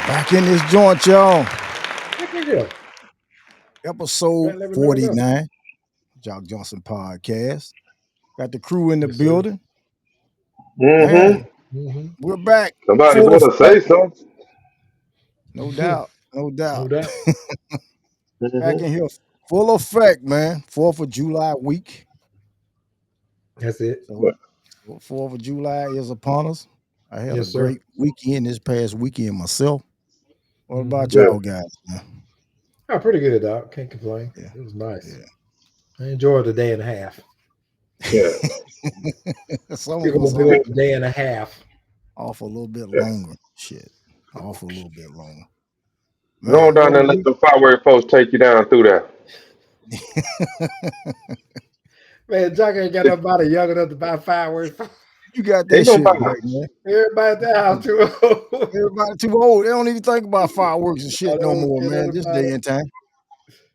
Back in this joint, y'all. Look at you. Episode Man, let me know. 49, Jock Johnson podcast. Got the crew in the Yes, sir. building. Mm-hmm. Man, Mm-hmm. we're back Somebody full better effect. say something. No doubt. No No doubt. doubt. Back Mm-hmm. in here full effect, man. 4th of July week. That's it. So 4th of July is upon us. I had a Yes, sir. great weekend this past weekend myself. What Mm-hmm. about Yeah. y'all guys, man? Oh, pretty good, dog. Can't complain. Yeah. It was nice. Yeah. I enjoyed the day and a half. Yeah. Some We're of gonna us do off, it a day and a half. off a little bit Yeah. longer. Shit. Off a little bit longer. Go on Man, down what there a and let week. the firework folks take you down through there. Man, Jock ain't got nobody young enough to buy fireworks. You got Ain't that shit nobody. right, man. Everybody at the house too old. Everybody too old. They don't even think about fireworks and I shit no don't more, get man. This about day it. and time.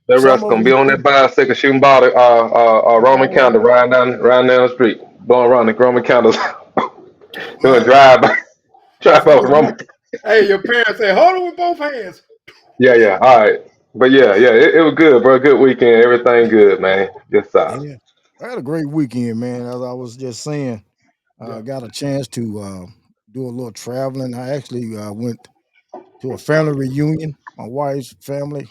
The Some rest of gonna be them on do. that bicycle shooting ball Roman All candle right. riding down the street. Going around the Roman candles. Doing Man, drive for by this week. Roman. Hey, your parents say, hold it with both hands. Yeah, yeah. All right. But yeah, it was good, bro. Good weekend. Everything good, man. Yes, sir. Yeah. I had a great weekend, man. As I was just saying, Yeah. got a chance to do a little traveling. I actually went to a family reunion. My wife's family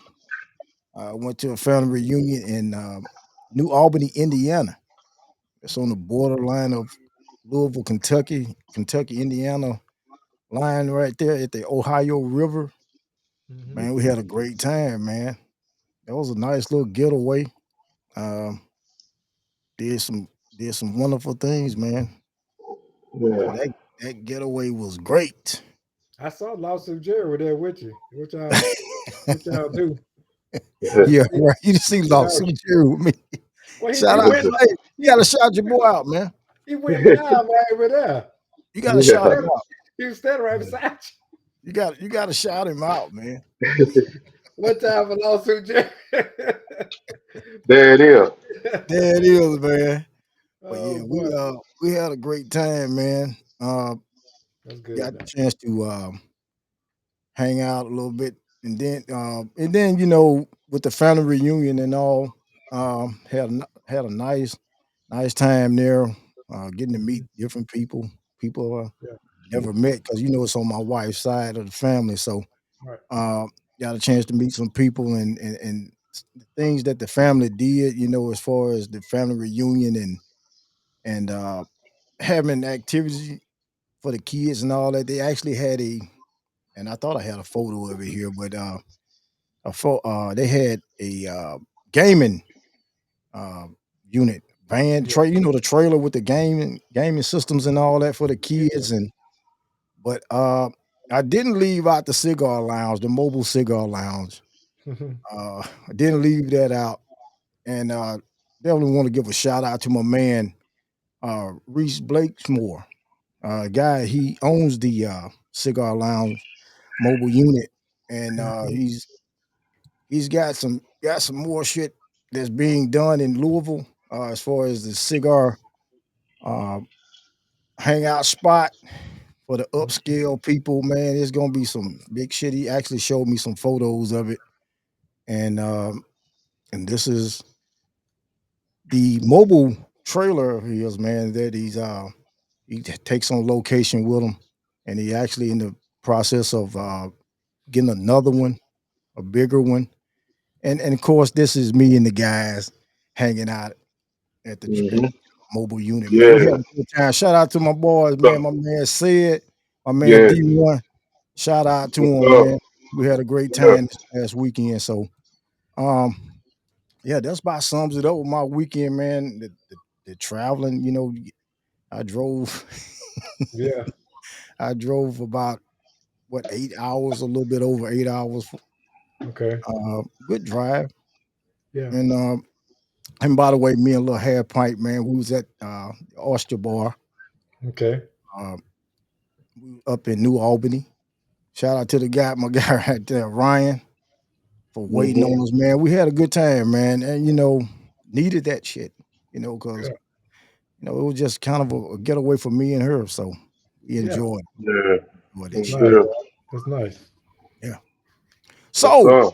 went to a family reunion in New Albany, Indiana. It's on the borderline of Louisville, Kentucky, Indiana line right there at the Ohio River. Mm-hmm. Man, we had a great time, man. That was a nice little getaway. Um, did some did some wonderful things, man. So Yeah. that getaway was great. I saw Lawsuit Jerry were there with you. What y'all do? Yeah, He, right. You just see you know, Lawsuit Jerry with me. well, Shout he out, went hey, you he gotta shout your boy out, man. he went down right over there. You gotta He was shout Yeah. him standing, out. he was standing right Yeah. beside You gotta shout him out, man. you. One time for Lawsuit Jerry. There it is. There it is, man. But Oh yeah, boy, we had a great time, man. that's good Got the though. chance to hang out a little bit, and then with the family reunion and all, had a nice time there, getting to meet Mhm. different people Yeah, never met because it's on my wife's side of the family, so right. uh, got a chance to meet some people and the things that the family did, as far as the family reunion and having activities for the kids and all that. They actually had and I thought I had a photo of it here, but they had a gaming uh, unit van Yeah, the trailer with the gaming systems and all that for the yeah. kids. And but I didn't leave out the cigar lounge, the mobile cigar lounge. I didn't leave that out, and definitely want to give a shout out to my man Reese Blakesmore. Guy, he owns the cigar lounge mobile unit, and Mhm. he's got some more shit that's being done in Louisville, as far as the cigar uh, hangout spot for the Mhm. upscale people. Man, it's gonna be some big shit. He actually showed me some photos of it, and this is the mobile trailer of his, man, that he takes on location with him, and he actually in the process of getting another one, a bigger one. And of course, this is me and the guys hanging out at Hmm. mobile unit, man. We had Yeah. a good time. Shout out to my boys, man. So, My man Sid, my man yeah. D1. Shout out to What's him, up? man. We had a great Yeah. time this past weekend. So, um, yeah, that's about sums it up with my weekend, man. The traveling, I drove, Yeah. I drove about 8 hours, a little bit over 8 hours. Okay. Good drive, Yeah. and by the way, me and little hair pipe, man, we was at the Oyster Bar Okay. uh, we up in New Albany. Shout out to the guy, my guy right there, Ryan, for waiting Hmm. on us, man. We had a good time, man, and needed that shit, because Yeah. it was just kind of a getaway for me and her, so we Yeah. enjoyed Yeah. enjoyed that For That's shit. nice. sure. That's nice. Yes, So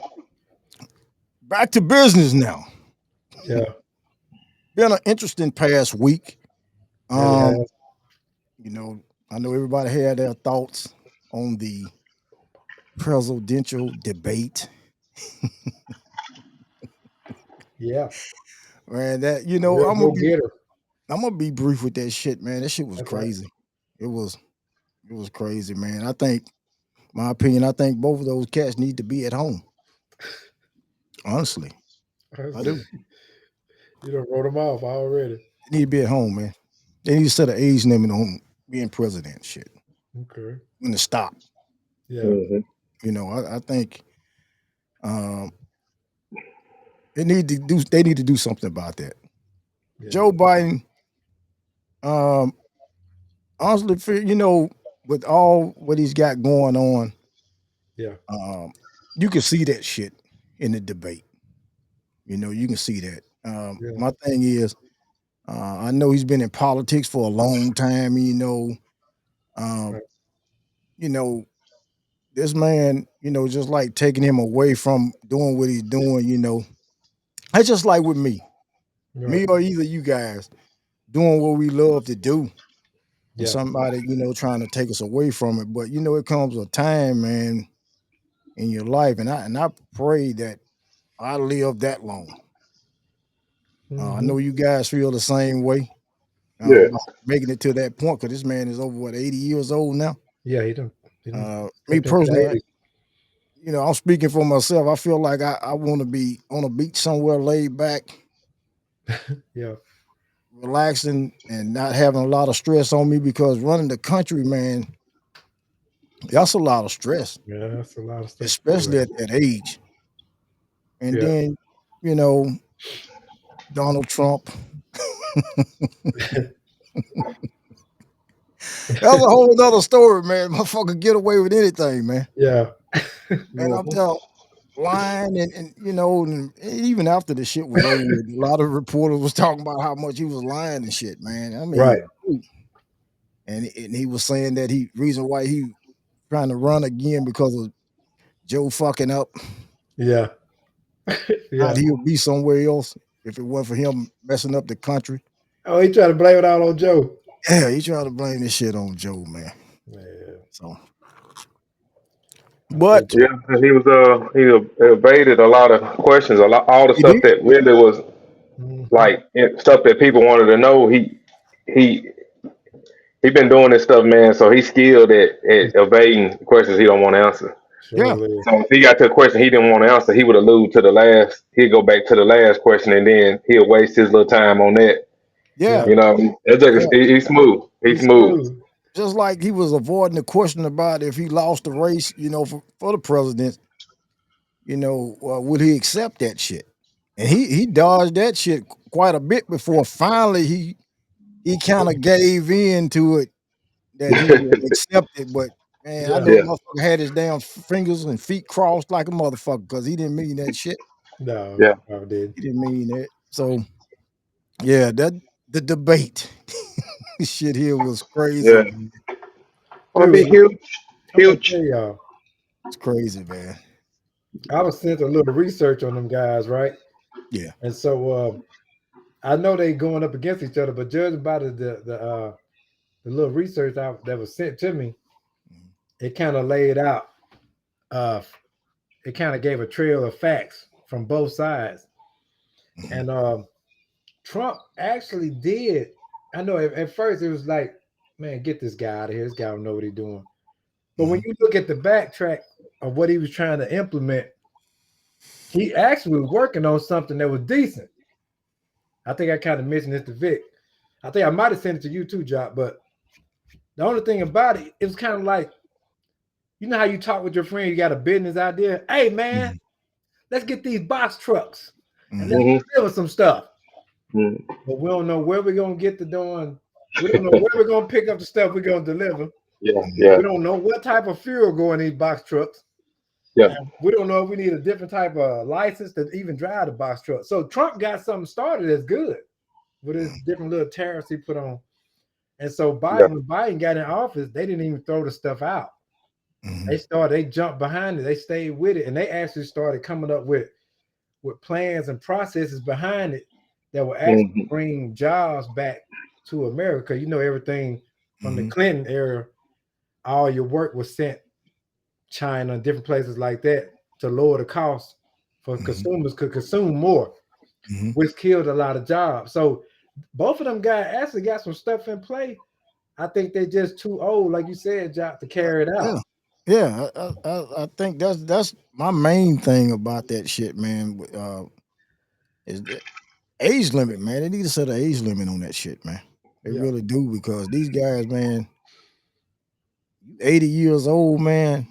sir. back to business now. Yeah. Been an interesting past week. Yeah, it Um, has. you know, I know everybody had their thoughts on the presidential debate. Yeah. Man, that Real go getter. I'm gonna be brief with that shit, man. That shit was That's right. crazy. It was it was crazy, man. I think my opinion, I think both of those cats need to be at home. Honestly. I do. You done wrote them off already. They need to be at home, man. They need to set an age limit on being president shit. Okay. When to stop. Yeah. Hmm. I think um they need to do something about that. Yeah. Joe Biden, um, honestly, with all what he's got going on, Yeah. um, you can see that shit in the debate. You can see that. Yeah. My thing is, I know he's been in politics for a long time. Um, Right. you know, this man, just like taking him away from doing what he's doing. It's just like with Right. me or either you guys doing what we love to do, and Yeah. somebody, trying to take us away from it. But it comes a time, man, in your life, and I pray that I live that long. I Hmm. know you guys feel the same way Yeah. about making it to that point because this man is over 80 years old now. Yeah. He done Me stepped into the personally, 80s. I'm speaking for myself. I feel like I want to be on a beach somewhere laid back, Yeah. relaxing, and not having a lot of stress on me because running the country, man, that's a lot of stress, Yeah. That's a lot of stuff to do especially right at that age. And there. then, you know, Donald Trump. That's a whole other story, man. Motherfucker get away with anything, man. Yeah. And I'm Hmm. telling lying and even after the shit was over with, a lot of reporters was talking about how much he was lying and shit, man. I Right. mean, dude. And he was saying that he reason why he trying to run again because of Joe fucking up. Yeah. Not Yeah. he would be somewhere else if it weren't for him messing up the country. Oh, he tried to blame it all on Joe. Yeah, he trying to blame this shit on Joe, man. Yeah. So, I think but Yeah. And evaded a lot of questions, all the he stuff did. that really was hmm like stuff that people wanted to know. He he been doing this stuff, man. So he's skilled at evading questions he don't want to answer. Yeah, surely. So if he got to a question he didn't want to answer, he would allude to the last. He'd go back to the last question, and then he'll waste his little time on that. yeah, Yeah. You know, yeah. he's smooth. He's He's smooth. Smooth. just like he was avoiding the question about if he lost the race, for the president, would he accept that shit? And he dodged that shit quite a bit before finally he kind of gave in to it that he would accept it. But man, I Yeah. know the Yeah, motherfucker had his damn fingers and feet crossed like a motherfucker because he didn't mean that shit. No, yeah, I did. He didn't mean that. So yeah, that the debate shit here was crazy, yeah. man. Gonna It be Dude, was huge, I'm gonna huge. tell y'all. it's crazy, man. I was sent a little research on them guys, right? Yeah. And so I know they going up against each other, but judging by the little research that was sent to me, it kind of laid out. Uh, it kind of gave a trail of facts from both sides, Mhm. and Trump actually did. I know at first it was like, man, get this guy out of here. This guy don't know what he's doing. But when Mhm. you look at the backtrack of what he was trying to implement, he actually was working on something that was decent. I think I kind of mentioned this to Vic. I think I might have sent it to you too, Jock. But the only thing about it, it was kind of like, you know how you talk with your friend, you got a business idea. Hey man, Mhm. let's get these box trucks and let's Mhm. Hmm. deliver some stuff. Hmm. But we don't know where we're gonna get the doing. We don't know where we're gonna pick up the stuff we're gonna deliver. Yeah, Mhm. yeah, We don't know what type of fuel go in these box trucks. yeah, And we don't know if we need a different type of license to even drive the box truck. So Trump got something started that's good with his different little tariffs he put on. And so yeah, Biden, when Biden got in office, they didn't even throw the stuff out. Mm-hmm. They jumped behind it, they stayed with it, and they actually started coming up with plans and processes behind it that will actually Mhm. bring jobs back to America. You know, everything from the Mm-hmm. Clinton era, all your work was sent China and different places like that to lower the cost for Mm-hmm. consumers could consume more, Mm-hmm. which killed a lot of jobs. So both of them guys actually got some stuff in play. I think they're just too old, like you said, Jock, to carry it Yeah. out. Yeah, I think that's my main thing about that shit, man. Is the age limit, man. They need to set an age limit on that shit, man. They Yeah, really do because these guys, man, 80 years old, man,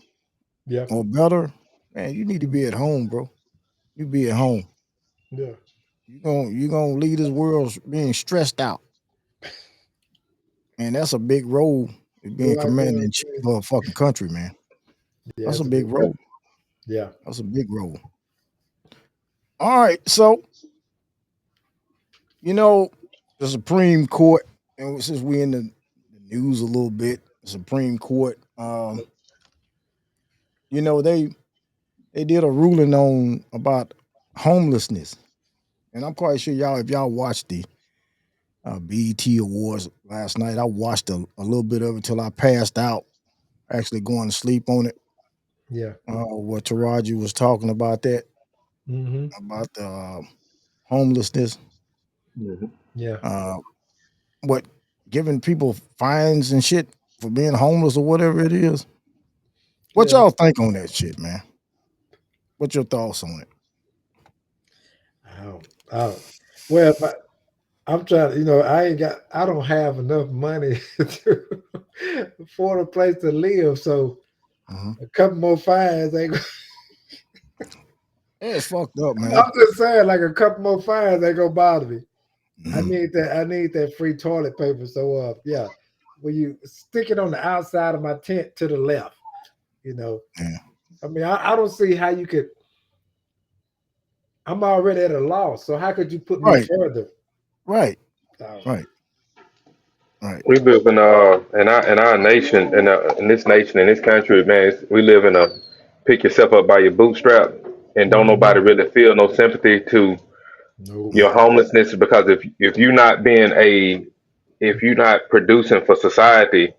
yeah, or better, man, you need to be at home, bro. You be at home. yeah. You gonna leave this world being stressed out, and that's a big role. Being Go out there commanding and in chief of a fucking country, man. yeah, That's a it's a big big job. role. Yeah, That's a big role. All right, so you know the Supreme Court, and since we in the news a little bit, the Supreme Court, you know they did a ruling on about homelessness, and I'm quite sure y'all, if y'all watched the B.E.T Awards last night, I watched a little bit of it till I passed out, actually going to sleep on it. yeah. What Taraji was talking about that, Mm-hmm. about the homelessness, Mhm. Yeah, uh, what giving people fines and shit for being homeless or whatever it is. What yeah. y'all think on that shit, man? What's your thoughts on it? I don't. Well, I'm trying to, I don't have enough money to afford a place to live. So Uh-huh. a couple more fines ain't Yeah, it's fucked up, man. I'm just saying, like a couple more fines ain't gonna bother me. I Hmm. need that. I need that free toilet paper. So, yeah, when you stick it on the outside of my tent to the left, you know, Yeah. I mean, I don't see how you could. I'm already at a loss. So how could you put me Right, further? right, Oh, right, right. We live in our nation in this nation in this country, man. We live in a pick yourself up by your bootstrap, and don't nobody mhm. really feel no sympathy to Nope. your Yeah, homelessness because if you're not being a if you're not producing for society,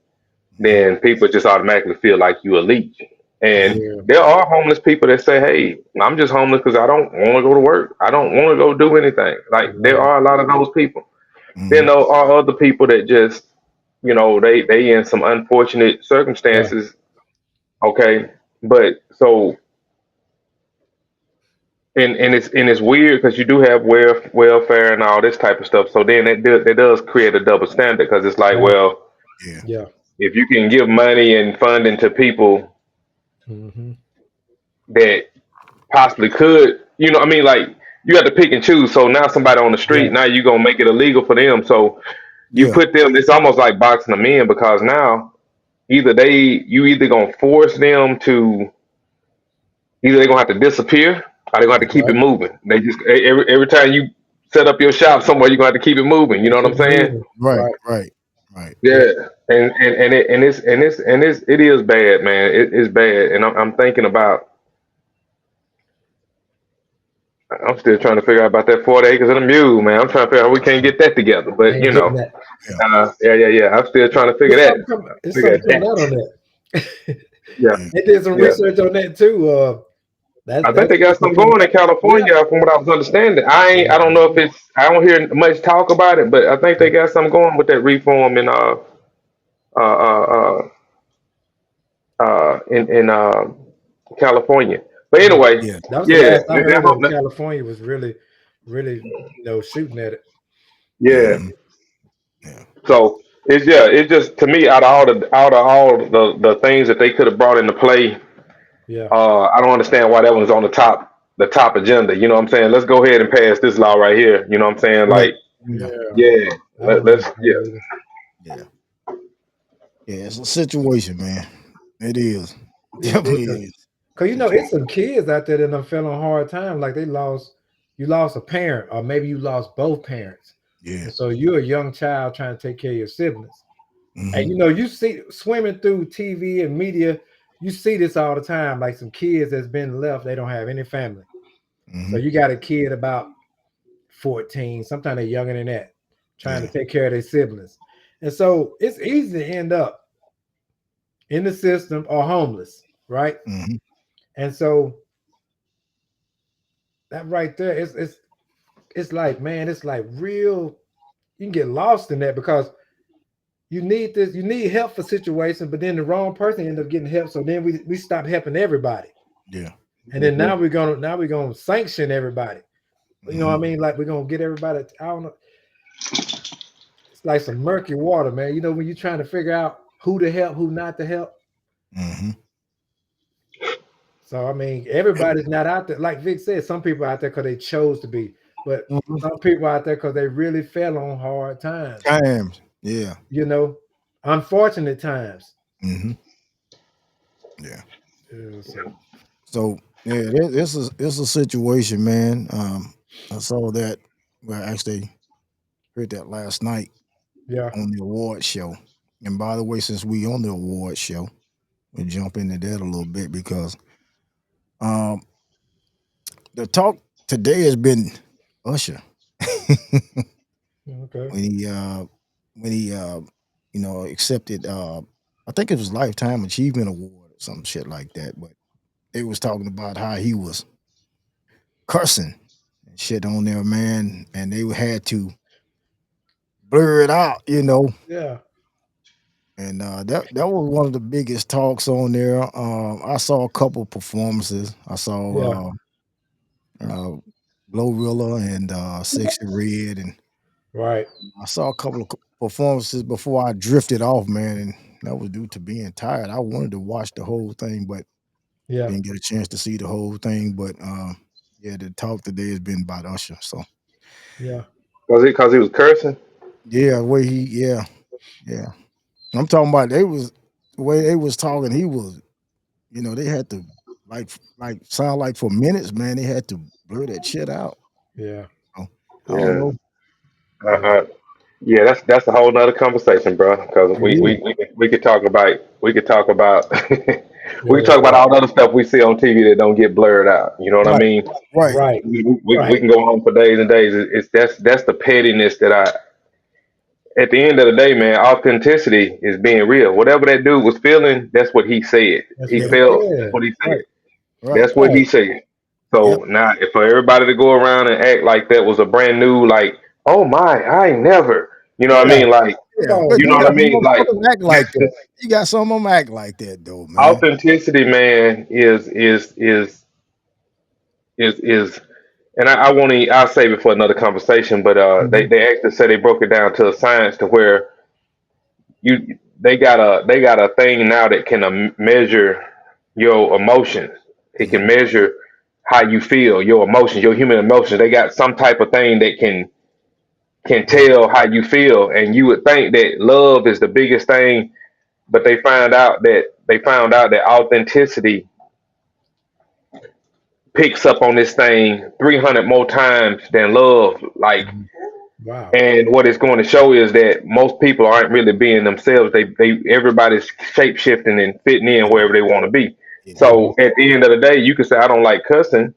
hmm, then people just automatically feel like you a leech. yeah, And Yeah. there are homeless people that say, "Hey, I'm just homeless because I don't want to go to work. I don't want to go do anything." Like there Right. are a lot of those people. Then hmm, there are other people that just, they in some unfortunate Yeah. circumstances. Okay, but so and it's weird because you do have welfare and all this type of stuff. So then that does create a double standard because it's like, Yeah. well, yeah, Yeah. if you can give money and funding to people Hmm. that possibly could, I mean, like you have to pick and choose. So now somebody on the Yeah. street, now you're gonna make it illegal for them. So you yeah, put them. It's almost like boxing them in because now you either gonna force them to either they're gonna have to disappear or they're gonna have to keep it Right. moving. They just every time you set up your shop somewhere, you're gonna have to keep it moving. You know what Keep I'm it saying? moving. right, Right. right, right. Yeah. Yeah. It is bad, man. It's bad, and I'm thinking about. I'm still trying to figure out about that 40 acres and a mule, man. I'm trying to figure out how we can't get that together, but Ain't getting that. Yeah, yeah. I'm still trying to figure It's that. something coming. It's Figure something coming that. out on that. Yeah, yeah, They did some yeah. research on that too. I think That's they got something something coming. going in Yeah. California, from what I was understanding. I don't know if Mhm. it's. I don't hear much talk about it, but I think they got something going with that reform uh, uh, in California. But Yeah. anyway, yeah, That was the yeah, last I heard of. California was really, shooting at it. yeah. hmm, yeah, So it's just to me out of all the things that they could have brought into play. Yeah. I don't understand why that one's on the top agenda. You know what I'm saying? Let's go ahead and pass this law right here. You know what I'm saying? right. Like, Yeah, Yeah. yeah, I don't let's yeah, understand either. yeah, yeah. It's a situation, man. It is. It Definitely is. is. Cause Situation. it's some kids out there that are feeling hard time, like you lost a parent, or maybe you lost both parents, Yeah. and so you're a young child trying to take care of your siblings, and Hmm. you see swimming through TV and media. you see this all the time. Like some kids that's been left, they don't have any family. So Mm-hmm. you got a kid about 14, sometimes they're younger than that, trying to Yeah. take care of their siblings. And so it's easy to end up in the system or homeless, right? Mm-hmm. And so that right there, it's like, man, it's like real. You can get lost in that because you need this, you need help for situations, but then the wrong person end up getting help. So then we stop helping everybody. Yeah. And then Mhm. now we're gonna sanction everybody. You know what I Mm-hmm. mean? Like we're gonna get everybody. I don't know. It's like some murky water, man. You know, when you're trying to figure out who to help, who not to help. Mm-hmm. So I mean, everybody's not out there. Like Vic said, some people out there because they chose to be, but Mm-hmm. some people out there because they really fell on hard times. Times. Yeah. You know, unfortunate times. Mm-hmm. Yeah. Yeah, so So yeah, this is a situation, man. I saw that. Well, actually heard that last night yeah, on the award show. And by the way, since we on the award show, we'll jump into that a little bit because um the talk today has been Usher. okay, when he accepted I think it was Lifetime Achievement Award or some shit like that, but they was talking about how he was cursing and shit on there, man, and they had to blur it out, yeah, and that was one of the biggest talks on there. I saw a couple performances. I yeah, saw uh Glorilla and Sexy Red, and right, I saw a couple of performances before I drifted off, man, and that was due to being tired. I wanted to watch the whole thing, but yeah, didn't get a chance to see the whole thing. But yeah, the talk today has been about Usher. So yeah, Was it because he was cursing? yeah, yeah. I'm talking about they was the way they was talking. He was, they had to like sound like for minutes, man. They had to blur that shit out. yeah, So, I don't Yeah. know. Uh, yeah, uh, yeah, that's a whole nother conversation, bro. Because It is. we could talk about we yeah, could talk yeah, about all the other stuff we see on TV that don't get blurred out. You know what I Right, mean? right. right, We right, can go on for days and days. It's that's the pettiness that I. At the end of the day, man, authenticity is being real. Whatever that dude was feeling, that's what he said. that's He what he Yeah, felt. That's said. what he said. right, right. That's what Right, he said. Yep. So now, if for everybody to go around and act like that was a brand new, like, oh my, I ain't never, you know what I yeah, mean? Like, come Yeah, on, but you you know what man, I got some mean? Like, motherfuckers act like that. You got some of them act like that though, man. authenticity, man, is, and I won't. I'll save it for another conversation. But Mhm. they actually say they broke it down to a science to where they got a thing now that can measure your emotions. It can Mhm. measure how you feel, your emotions, your human emotions. They got some type of thing that can yeah, tell how you feel, and you would think that love is the biggest thing, but they found out that authenticity picks up on this thing 300 more times than love. Like, Mhm. wow, and what it's going to show is that most people aren't really being themselves. They everybody's shape shifting and fitting in Yeah, wherever they want to be. yeah. hmm, So at the end of the day, you can say I don't like cussing.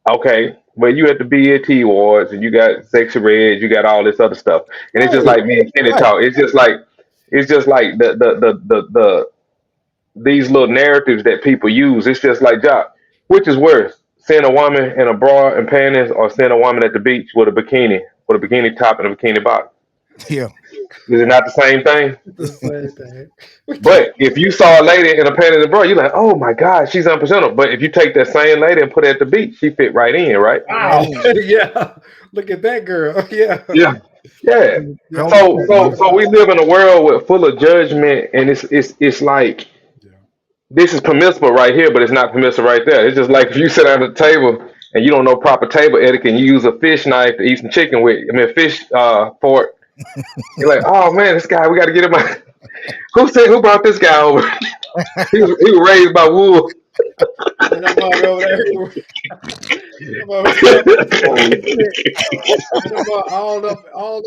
Okay, but you at the B.E.T Awards and you got Sexy Red, you got all this other stuff, and it's just right, like me and Kenny Right. talk. It's just like the these little narratives that people use. It's just like Jock. Which is worse, seeing a woman in a bra and panties, or seeing a woman at the beach with a bikini top and a bikini bottom? Yeah. Is it not the same thing? it's the same thing. But if you saw a lady in a panties and bra, you're like, oh my God, she's unpresentable. But if you take that same lady and put her at the beach, she fit right in, right? Right Wow, in. yeah, look at that girl. Yeah, Yeah. Yeah. yeah, Color change. So we live in a world with full of judgment, and it's like yeah, this is permissible right here, but it's not permissible right there. It's just like if you sit at a table and you don't know proper table etiquette, and you use a fish knife to eat some chicken with, I mean, a fish fork. You're like, oh man, this guy, we got to get him. Who brought this guy over? He was raised by wolves. and I'm over there. I'm over here talking shit. And I'm all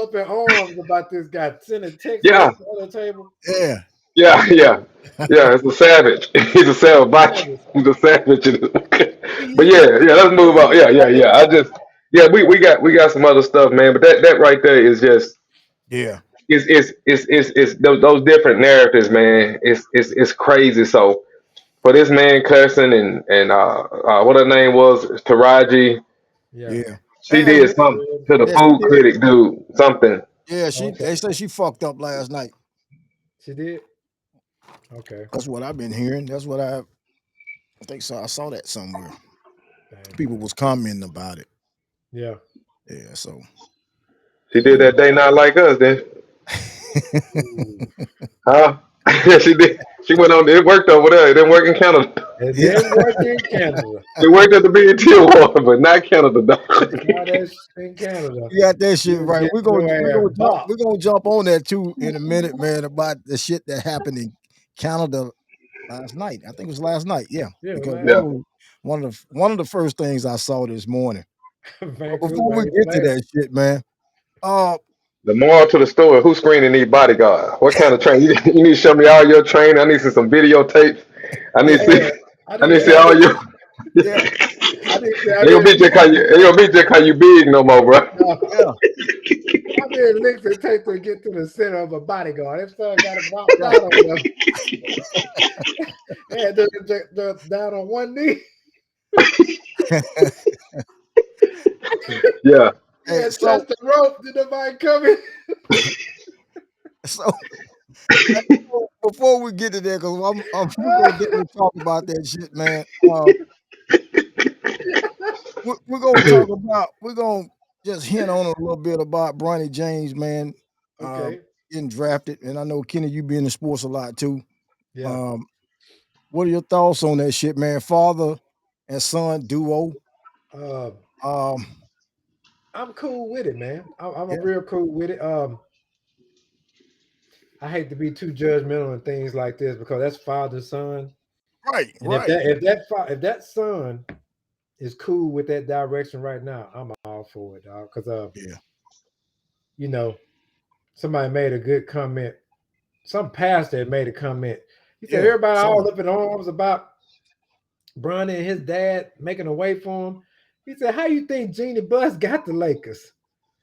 up in arms about this guy sending text Yeah, messages on the table. Yeah. Yeah, yeah, yeah. It's a savage. He's a savage. Savage. He's a savage. But He yeah, yeah. Let's move on. he Yeah, yeah, fucked yeah. up. Yeah. We, Yeah. we got some other stuff, man. But that right there is just Yeah, it's those different narratives, man. It's crazy. So for this man cussing and what her name was, Taraji, Yeah. yeah. she And did something to the yeah, she food did. critic dude. Something. Yeah, Okay. they say she fucked up last night. She did. Okay. That's what I've been hearing. That's what I think so. I saw that somewhere. Dang. People was commenting about it. Yeah. Yeah, so She did that day not like us then. Ooh. Huh? Yeah, she did. She went on. It worked over there. It didn't work in Canada. It yeah. didn't work in Canada. It worked at the B.E.T Awards, but not Canada, dog. Try that shit in Canada. You got that shit You right. get your ass bopped. We're gonna jump on that too in a minute, man, about the shit that happened in Canada last night. I think it was last night, yeah. Yeah, Because last Yeah. that was one of the first things I saw this morning. But before Vancouver we ain't get to playing. that shit, man, uh The moral to the story: who's screening these bodyguards? What kind of training? You need to show me all your training. I need to see some videotapes. I need yeah, to see. Yeah. I I need need to see I all need your. yeah, I Ain't gonna need be just how you. Ain't gonna be just how you big no more, bro. yeah, I need links it takes to get to the center of a bodyguard. If son got it bopped right. out on them, and down on one knee, Yeah. he Hey, had touched the rope. Did nobody come in? so before we get to that, because we're gonna definitely talk about that shit, man. We're gonna just hint on a little bit about Bronny James, man. Uh, Okay. getting drafted, and I know Kenny, you be in the sports a lot too. Yeah. Um, what are your thoughts on that shit, man? Father and son duo. Uh, Um, I'm cool with it, man. I'm a yeah, real cool with it. I hate to be too judgmental and things like this because that's father son, right, and if right, if that son is cool with that direction right now, I'm all for it, dog. Because yeah, you know, somebody made a good comment. Some pastor had made a comment. He said yeah. everybody Saw all that. up in arms about Bronny and his dad making a way for him. He said, "How you think Jeannie Buss got the Lakers?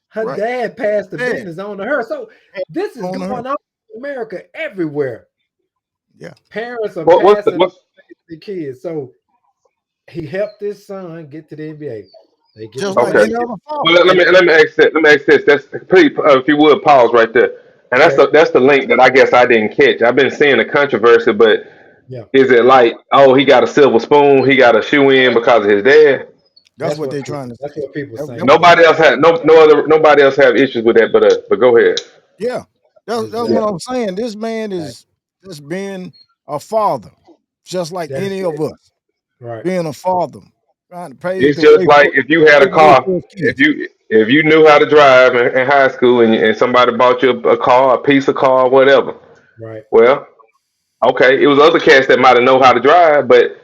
Her Right. dad passed the Yeah, business on to her. So this is on her. going on in America everywhere. Yeah, Parents are What's the passing what's the kids. So he helped his son get to the NBA. They get the just like okay? any championship. other Well, father. let me ask that. Let me ask this. That's please, if you would pause right there. And Okay. that's the link that I guess I didn't catch. I've been seeing the controversy, but Yeah. is it like, oh, he got a silver spoon, he got a shoe in because of his dad? That's what they're trying to That's say. what people That saying. what they, Nobody else had nobody else have issues with that but us. But go ahead. yeah, that's Yeah. what I'm Exactly. saying. This man Right. is just being a father, just like That's any of it. us Right. being a father, trying to It's just like if you had a pave the way car, for his kids. if you knew how to drive in high school and somebody bought you a car, a piece of car, whatever. Right. Well, okay, it was other cats that might have know how to drive, but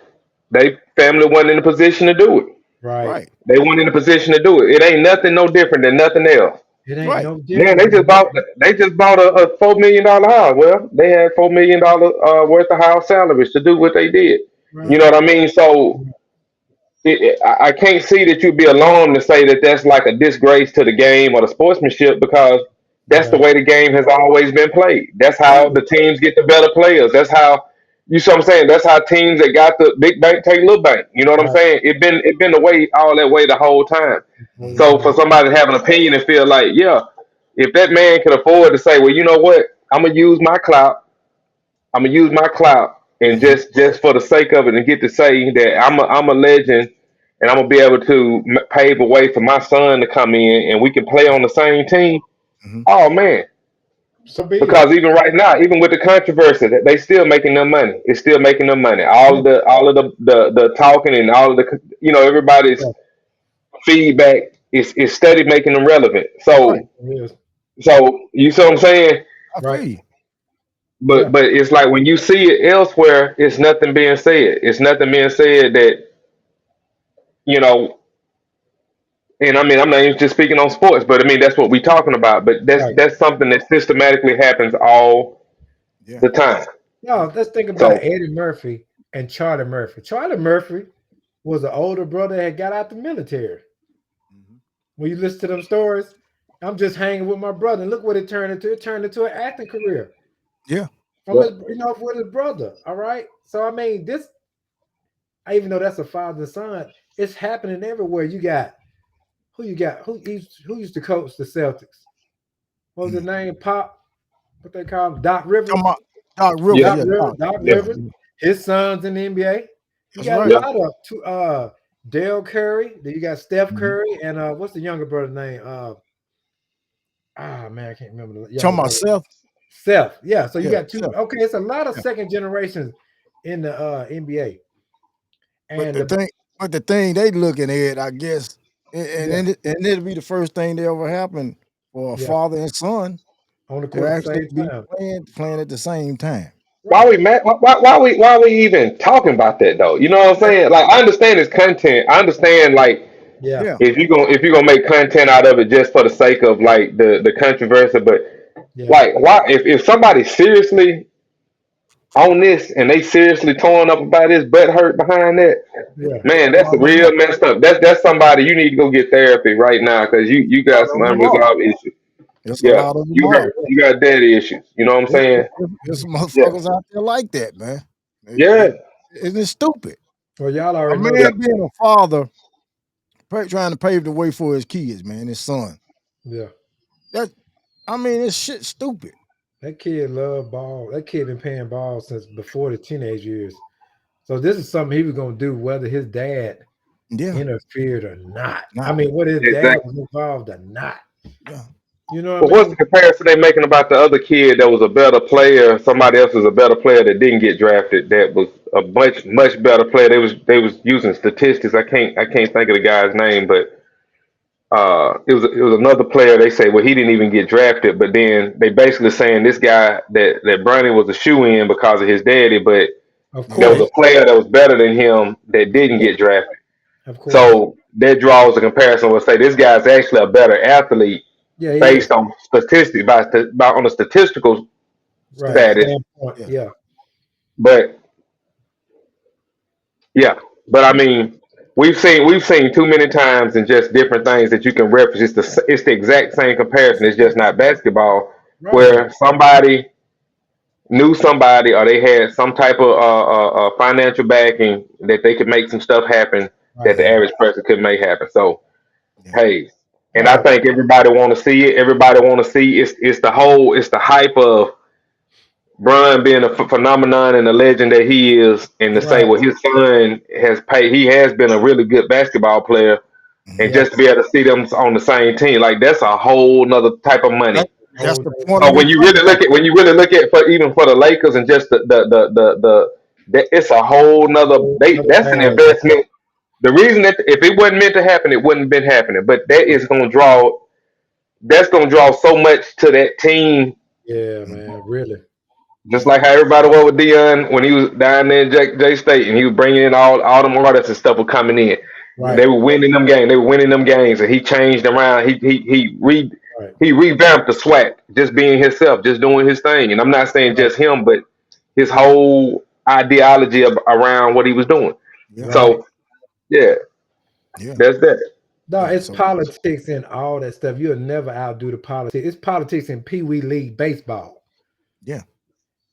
they family wasn't in a position to do it. Right. Right, They weren't in a position to do it. It ain't nothing no different than nothing else. It ain't right, no Man, different than nothing. they just bought a $4 million house. Well, they had $4 million worth of house salaries to do what they did. You Right. know what I mean? So I can't see that you'd be alarmed to say that that's like a disgrace to the game or the sportsmanship because that's the Right. way the game has always been played. That's how always, the teams get the better players. That's how you see what I'm saying. That's how teams that got the big bank take little bank. You know what I'm Right. saying? It been the way all that way the whole time. Whole mhm, So for time. somebody to have an opinion and feel like, yeah, if that man can afford to say, well, you know what, I'm gonna use my clout. I'm gonna use my clout and mhm, just for the sake of it and get to say that I'm a legend and I'm gonna be able to pave a way for my son to come in and we can play on the same team. mhm. Oh man, So be it. because even right now, even with the controversy, that they still making them money. It's still making them money. Yeah. All of the talking and all of the everybody's Yeah. feedback is steady making them relevant. Right. It is. So you see what I'm saying? I feel Right. you. Yeah. But it's like when you see it elsewhere, it's nothing being said. It's nothing being said that you know. And I mean, I'm not even just speaking on sports, but I mean that's what we're talking about. But Right. that's something that systematically happens all Yeah. the time. No, let's think about So Eddie Murphy and Charlie Murphy. Charlie Murphy was an older brother that got out the military. Mhm. When you listen to them stories, I'm just hanging with my brother. And look what it turned into. It turned into an acting career Yeah. from yeah, his, with his brother. All right. So I mean, this, even though that's a father and son, it's happening everywhere. You got who you got who used to coach the Celtics? What was his Mm. name? Pop. What they call him? Doc Come Rivers. on, Doc Rivers. yeah, Doc Yeah, Rivers. Doc. Doc Yeah, yeah, Rivers. yeah. His sons in the NBA. You That's got a right. yeah. lot of Dale Curry. Then you got Steph Mhm. Curry and what's the younger brother's name? Man, I can't remember the younger Talking about brother. Seth. Seth. Yeah. So you Yeah, got two. Seth. Okay, it's a lot of Yeah. second generations in the NBA. But And the thing, but the thing they looking at, I guess, yeah, and it'll be the first thing that ever happen for a yeah, father and son on the to court at the actually same be time. playing at the same time. Why Right. we mad? Why we even talking about that though? You know what I'm saying? Like I understand it's content. I understand like Yeah. Yeah. if you gonna make content out of it just for the sake of like the controversy, but Yeah. like why if somebody seriously on this and they seriously torn up about his butt hurt behind that, Yeah. man, That's that's all on real them. messed up. That's somebody you need to go get therapy right now because you A got lot some of them are. unresolved issues. It's a Yeah, lot of them are. you got daddy issues. You know what I'm saying? There's some Yeah, motherfuckers out there like that, man. yeah, It's stupid. Well, y'all A already know yeah. that. man being a father, trying to pave the way for his kids, man, his son. Yeah. That I mean, this shit stupid. That kid love ball. That kid been playing ball since before the teenage years. So this is something he was gonna do whether his dad Yeah. interfered or not. I Nah. mean, whether his dad Exactly. was involved or not. Yeah. You know what I But what's the mean? comparison they making about the other kid that was a better player? Somebody else was a better player that didn't get drafted. That was a much better player. They was using statistics. I can't think of the guy's name, but it was another player. They say well he didn't even get drafted, but then they basically saying this guy that Bronny was a shoe in because of his daddy, but Of there was Yeah. a course. player that was better than him that didn't Yeah, get drafted. of course. So that draws a comparison. Will say this guy's actually a better athlete Yeah, he based is. on statistics by on the statistical Right. Standard. status. Standpoint. Yeah. Yeah. But yeah, but I mean, we've seen too many times and just different things that you can reference. It's the exact same comparison. It's just not basketball, Right. where somebody knew somebody or they had some type of financial backing that they could make some stuff happen that Right. the Yeah. average person couldn't make happen. So Yeah. hey, and I No. think everybody want to see it. Everybody want to see it's the hype of Brian being a phenomenon and the legend that he is, and to say, Right. well, his son has paid, he has been a really good basketball player, and Mhm. Yeah. just to be able to see them on the same team, like that's a whole nother type of That, money. that's Whole the nother point So of thing. me when you talking really about look at for even for the Lakers and just it's a whole nother Whole nother that's an bag. investment. The reason that if it wasn't meant to happen, it wouldn't have been happening. But that's gonna draw so much to that team. Yeah, it. man. Really. Just like how everybody was with Dion when he was down there in J State, and he was bringing in all them artists and stuff were coming in. Yeah. Right. They were winning them games. They were winning them games, and he changed around. Right. He revamped the swag, just being himself, just doing his thing. And I'm not saying Right. just him, but his whole ideology around what he was doing. Yeah. Right. So yeah, Yeah. that's that. No, Yeah. it's So politics and all that stuff. You'll never outdo the politics. It's politics in Pee Wee League baseball. yeah.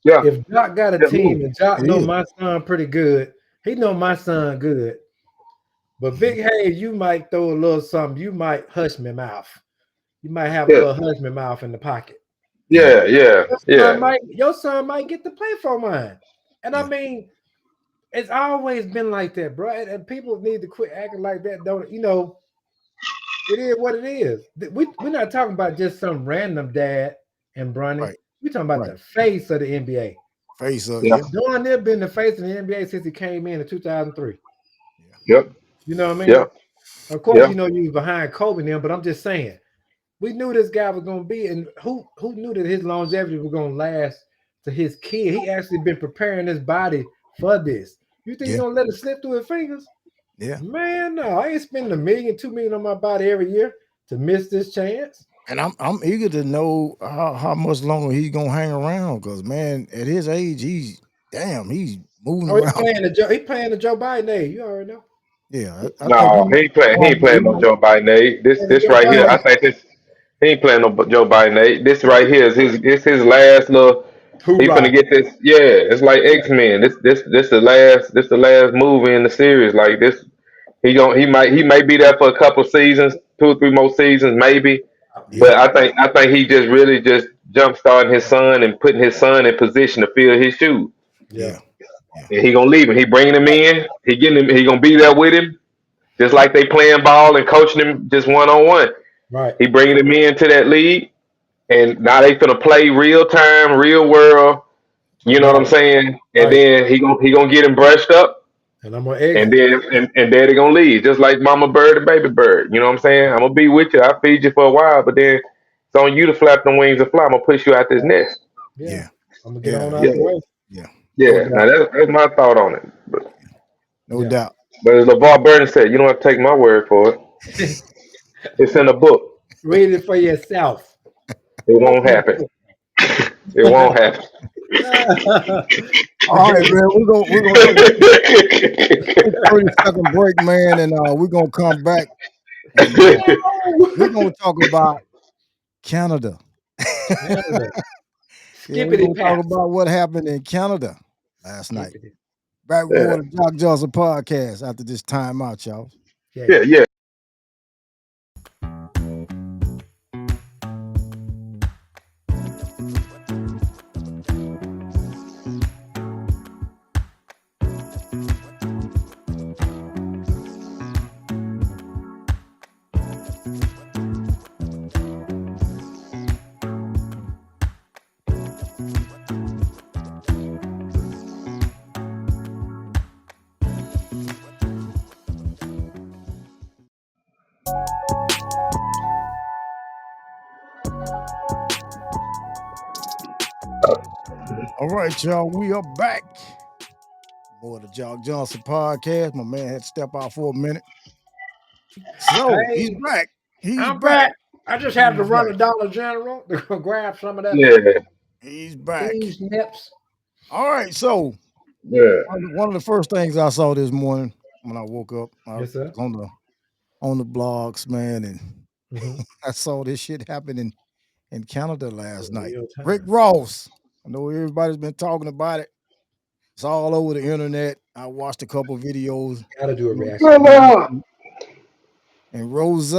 Yeah, If Jock got a yeah, It is. team and Jock It know is. my son pretty good, he know my son good. But Mhm. Big Hayes, you might throw a little something. You might hush me mouth. You might have a yeah, little hush me mouth in the pocket. Yeah. yeah, yeah. Your son might get to play for mine. And I Yeah. mean, it's always been like that, bro. And people need to quit acting like that. Don't you know? It is what it is. We're not talking about just some random dad and Bronny. Right. We're talking about Right. the face of the NBA. Face up. Yeah, Yeah. Doing there been the face of the NBA since he came in 2003. Yeah. yep, You know what I yeah, mean? Of course, yeah. you know you was behind Kobe and them, but I'm just saying we knew this guy was going to be, and who knew that his longevity was going to last to his kid? He actually been preparing his body for this. You think he Yeah. gonna let it slip through his fingers? Yeah. Man, no, I ain't spending $1 million, $2 million on my body every year to miss this chance. And I'm eager to know how much longer he's gonna hang around. Cause man, at his age, he's moving Oh, he around. playing the Joe. He playing the Joe Biden age. You already know. Yeah, I think No, he ain't playing no Joe Biden. Playing the This Joe right here, I Biden. think this he ain't playing no Joe Biden. This right here is his last little. He Hoorah! finna get this. Yeah, it's like Yeah, X-Men. This the last movie in the series. Like this, he may be there for a couple seasons, 2 or 3 more seasons, maybe. yeah, But I think he just really just jump starting his son and putting his son in position to fill his shoes. yeah. yeah, yeah, And he gonna leave him. He bringing him in. He getting him. He gonna be there with him, just like they playing ball and coaching him just 1-on-1. Right, He bringing him into that league, and now they finna play real time, real world. You know what I'm right, saying? And right. then he gonna get him brushed up, And I'm gonna and exit. then and daddy gonna leave, just like Mama Bird and Baby Bird. You know what I'm saying? I'm gonna be with you. I feed you for a while, but then it's on you to flap them wings and fly. I'm gonna push you out this nest. Yeah, yeah, I'm gonna get on yeah, out Yeah, the way. yeah. No yeah. Now doubt, that's my thought on it. no Yeah. doubt. But as LeVar Burton said, you don't have to take my word for it. It's in the book. Read it for yourself. It won't Open happen. the It won't happen. book. All right, man. We're gonna take a quick 30-second break, man, and we're gonna come back and we're gonna talk about Canada. Canada. Yeah, we're Skippity gonna talk paps. about what happened in Canada last night. Skippity. Back with Yeah, more of the Jock Johnson podcast after this time out, y'all. Yeah, yeah, yeah. yeah. All right, y'all. We are back. More of the Jock Johnson podcast. My man had to step out for a minute. So he's Hey, back. He's I'm back. back. I just had to He's run back. to Dollar General to go grab some of that Yeah, He's back. cheese nips. All right. So yeah. one of the first things I saw this morning when I woke up, I was Yes, sir. on the blogs, man, and Mm-hmm. I saw this shit happening in Canada last In night. real Rick time. Ross. I know everybody's been talking about it. It's all over the internet. I watched a couple videos. Gotta do a You reaction. Well, know, and Rose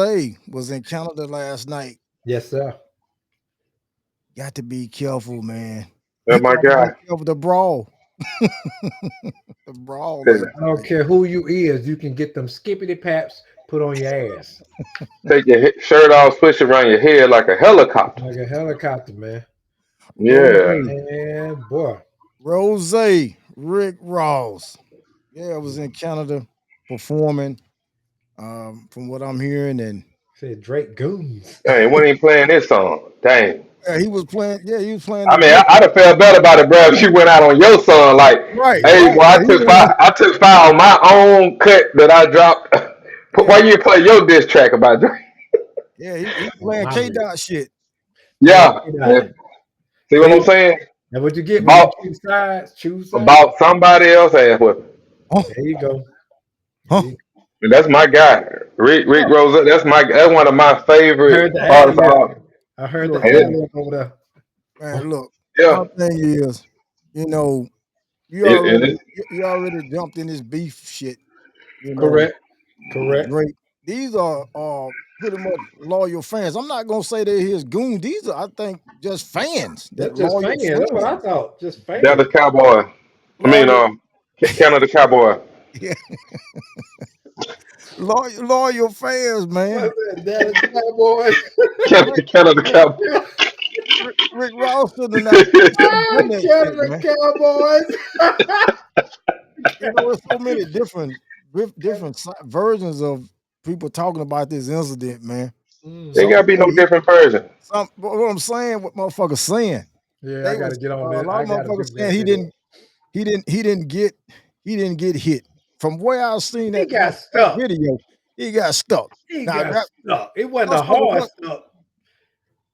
was in Canada last night. Yes, sir. Got to be careful, man. that's my Got to be guy. careful. The brawl. The brawl Said, last I don't night. care who you is, you can get them skippity paps put on your ass. take your shirt off, switch it around your head like a helicopter. Like a helicopter, man. Yeah. Rose. And boy, Rose. Rick Ross. Yeah, I was in Canada performing. From what I'm hearing, and said Drake Goons. Dang, when he playing this song? Dang. he was playing. Yeah, he was playing the I mean, Drake. I'd have felt better about it, bro, if you went out on your son. Like, Right, hey, right. boy, Yeah, he went on. I took fire on my own cut that I dropped. Yeah, Why you play your diss track about Drake? yeah. He On playing my K list. Dot shit. Yeah, Yeah. get out Yeah. of it. See what I'm See? saying? Now what you get when you About choose sides, choose sides. about somebody else ass whipping. Oh, There you go. There huh, you And that's my guy, Rick huh. Rose. That's one of my go. I heard favorite the ad Look, artists. lib. I heard the look, And ad man. lib over there. Man, look. My yeah, thing is, you know, and it's, you already jumped in this beef shit. You know, Correct. Correct. Drake. These are pretty much loyal fans. I'm not gonna say they're his goon. These are, I think, just fans that That's just loyal fans. That's what I fans. thought. Just fans. Dallas Cowboy. I mean, Loyal, Canada Cowboy. yeah, loyal fans, man. What's that? Dallas Cowboys. Rick, Canada Cowboy. Rick Ross should have done that shit, Canada man. Cowboys. You know, there's so many different versions of people talking about this incident, man. Ain't Mhm. Some gotta be say no different version. what I'm saying, what motherfuckers saying. Yeah, I They got to was get on a this. lot I of got to motherfuckers pick saying that shit up. he didn't get hit. From where I seen He that got motherfucking stuck. video, he got stuck. He Now got that stuck. It wasn't a motherfucker hard went stuck.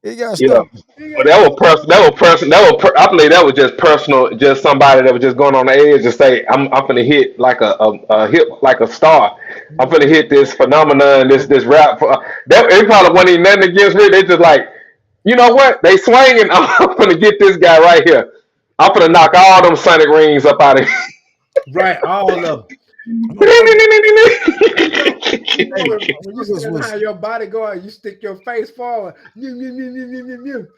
He got Yeah. stuck. He But got that was stuck. personal. That was personal. I believe that was just personal. Just somebody that was just going on the edge and say, I'm gonna hit like a hit like a star. I'm gonna Mhm. hit this phenomenon, this rap. That it probably wasn't even nothing against me. They just like, you know what? They swinging. I'm gonna get this guy right here. I'm gonna knock all them Sonic rings up out of Right, all of them. Motherfuckers, You know, you know hey, when you motherfuckers stand was behind your body going, you stick your face forward. Mew, mew, mew, mew, mew, mew, mew.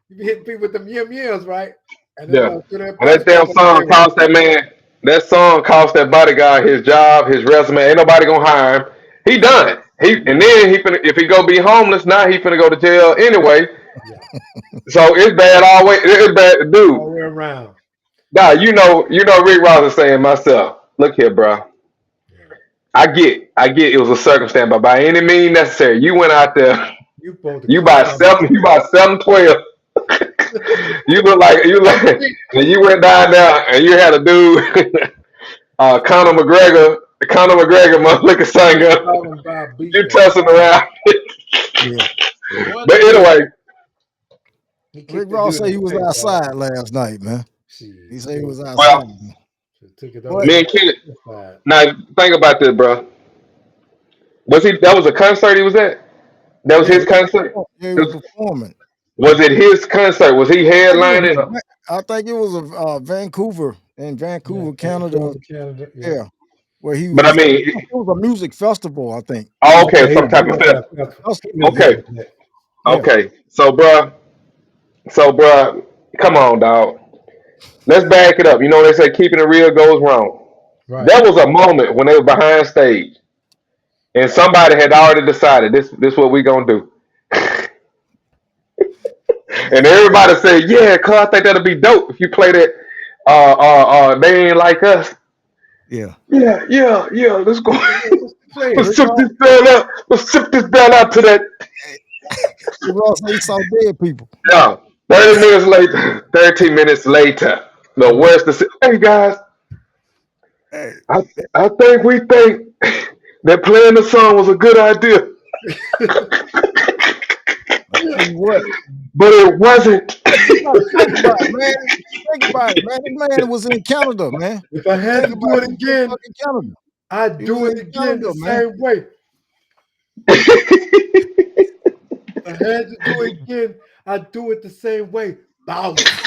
You be hitting people with them yum yums, right? And then Yeah. through that And that punch damn card on the song table. cost that man. That song cost that bodyguard his job, his resume. Ain't nobody gonna hire him. He done. And Yeah, then if he go be homeless, now he finna go to jail anyway. yeah, So it's bad all way. It's bad, all dude. the way around. Now Rick Ross is saying myself. Look here, bro. Yeah. I get. It was a circumstance, but by any means necessary, you went out there. You supposed to You come by from seven. You by 7'12". You look like, the and you went down there and you had a dude, Conor McGregor, motherfucker, son gun. talking about You beating the tussling around. yeah. one But dude. anyway, He Rick kicked the Ross dude said in he the was face, dog. outside last night, man. He Shit, said he was outside. well, Man. took it But over me the and Kid. side. Now think about this, bro. Was he? That was a concert he was at. That was yeah, his concert. he was performing. Was it his concert? Was he I think it was, headlining? I think it was a Vancouver in Yeah, Vancouver, Canada. Vancouver, Canada. Yeah. Yeah, where he But I was. It mean, was a music festival, I think. oh, okay, Okay, some he type of went to fest. that festival. He been Yeah, Okay, doing that. yeah. okay. So bruh, come on, dog. Let's back it up. You know they say keeping it real goes wrong. Right. There was a moment when they were behind stage and somebody had already decided this what we gonna do. And Man, everybody said, yeah, cuz I think that'll be dope if you play that they ain't like us. yeah. Yeah, let's go. Just play it. Rick Ross, Let's sip this bell out to that. Rick Ross said he saw dead people. Yeah. 30 minutes later, 13 minutes later, the Mhm. worst to hey guys, Hey, I I think we think that playing the song was a good idea, I tell you what, but it wasn't. you gotta think about it, man. Think about it, man. This man was in Canada, man. If I had Think to about do it. it He was in again, fucking Canada. I'd He was do it in again Canada, the man. same way. If I had to do it again, I'd do it the same way. Bounce.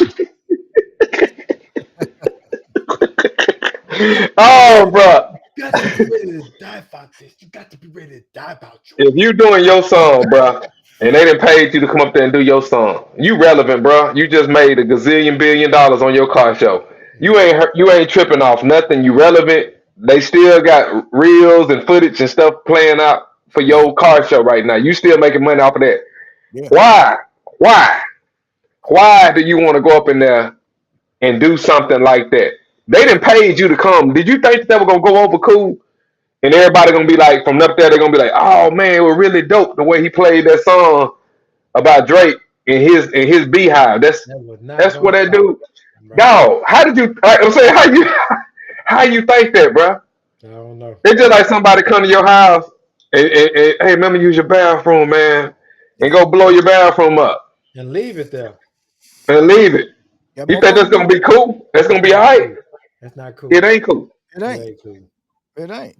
Oh, bro. You got to be ready to die about this. You got to be ready to die about you. If you doing your song, bro, and they didn't pay you to come up there and do your song, you relevant, bro. You just made a gazillion billion dollars on your car show. You ain't tripping off nothing. You relevant. They still got reels and footage and stuff playing out for Yeah, your car show right now. You still making money off of that. yeah. Why? Why? Why do you want to go up in there and do something like that? They didn't pay you to come. Did you think that was gonna go over cool? And everybody gonna be like, from up there, they're gonna be like, oh man, it was really dope the way he played that song about Drake in his beehive. That was not That's gonna what that fly. dude. Right. Dog, how did you? I'm saying, how you think that, bro? I don't know. It's just like somebody come to your house and hey, remember use your bathroom, man, and Yeah. go blow your bathroom up And leave it there. and leave it. Yeah, You think that's motherfucker. gonna be cool? That's gonna That's be not alright? cool. That's not It cool. ain't cool. It It ain't. ain't cool. It ain't.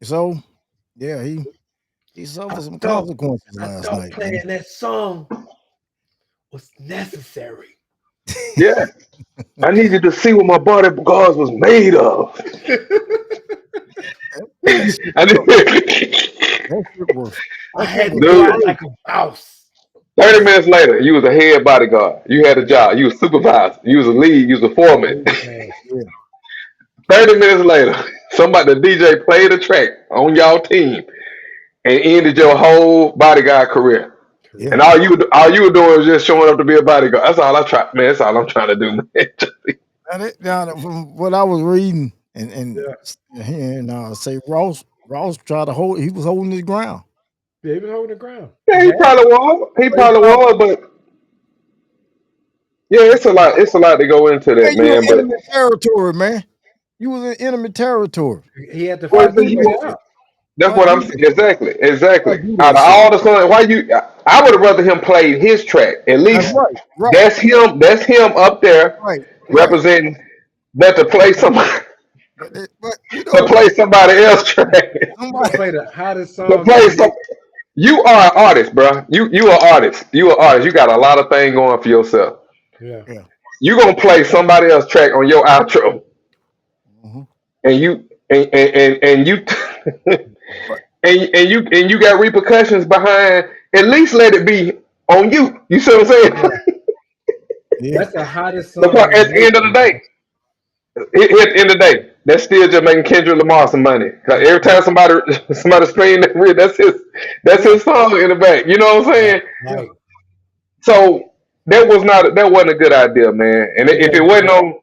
So, yeah, he I suffered some thought consequences I last thought night, man. playing that song was necessary. Yeah, I needed to see what my bodyguards was made of. That shit I was need, that shit was I that shit had to was go dude. out crazy. like a mouse. 30 minutes later, you was a head bodyguard. You had a Yeah. job. You was supervisor. You was a lead. You was a foreman. Leave man. 30 minutes later, somebody, the DJ played a track on y'all team and ended your whole bodyguard career. Yeah. And Correct. all you were doing was just showing up to be a bodyguard. That's all I try, man. That's all I'm trying to do, man. And now from what I was reading and Yeah. hearing say Ross tried to hold he was holding his ground. Yeah, he was holding the ground. Yeah, He he had to. probably was. He But he probably tried was, but yeah, it's a lot. It's a lot to go into man, that, you man. in But enemy territory, man. You was in enemy territory. He had to well, fight his way out. That's Why what I'm do saying. that? Exactly, Why exactly. do Out that of shit? all the songs, why you? I would have rather him played his track. At That's least right. Right. that's him. That's him up there Right. Right. representing. But to play somebody, But you to know, play somebody else track, You gonna somebody. play the hottest to song play ever some. made? You are an artist, bro. You are artist. You are artist. You got a lot of things going for yourself. Yeah. Yeah. You gonna play somebody else track on your outro, Hmm. and you But and you got repercussions behind. At least let it be on you. You see what I'm saying? Yeah. yeah. That's the hottest Because song ever at the end of made, the man. day, at the end of the day, that's still just making Kendrick Lamar some money. 'Cause Yeah. every time somebody scream that, that's Yeah. his song in the back. You know what I'm Right. saying? Yeah. Right. So that wasn't a good idea, man. And It if it wasn't wasn't good. on,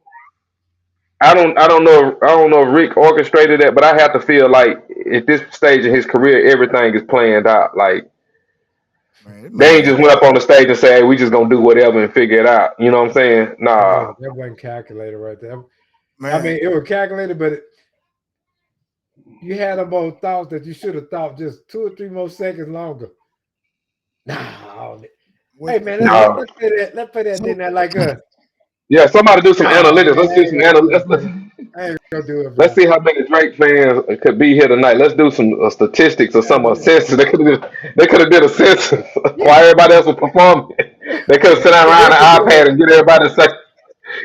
I don't know if Rick orchestrated that, but I have to feel like at this stage of his career, everything is planned out. Like they ain't Man. just went up on the stage and say, "Hey, we just gonna do whatever and figure it out." You know what I'm saying? Nah. That wasn't calculated right there. I Man. mean, it was calculated, but you had about thoughts that you should have thought just 2 or 3 more seconds longer. Nah. When Hey man, let's when let, No. let's play that. Let's play that. so Didn't that like us? Yeah, somebody do some Nah, analytics. man, Let's I do ain't some gonna do it, analytics. bro. I ain't gonna do it, Let's bro. see how many Drake fans could be here tonight. Let's do some statistics or some census. They could have did a census Yeah. while everybody else was performing. They could have sat down around an iPad and get everybody to say,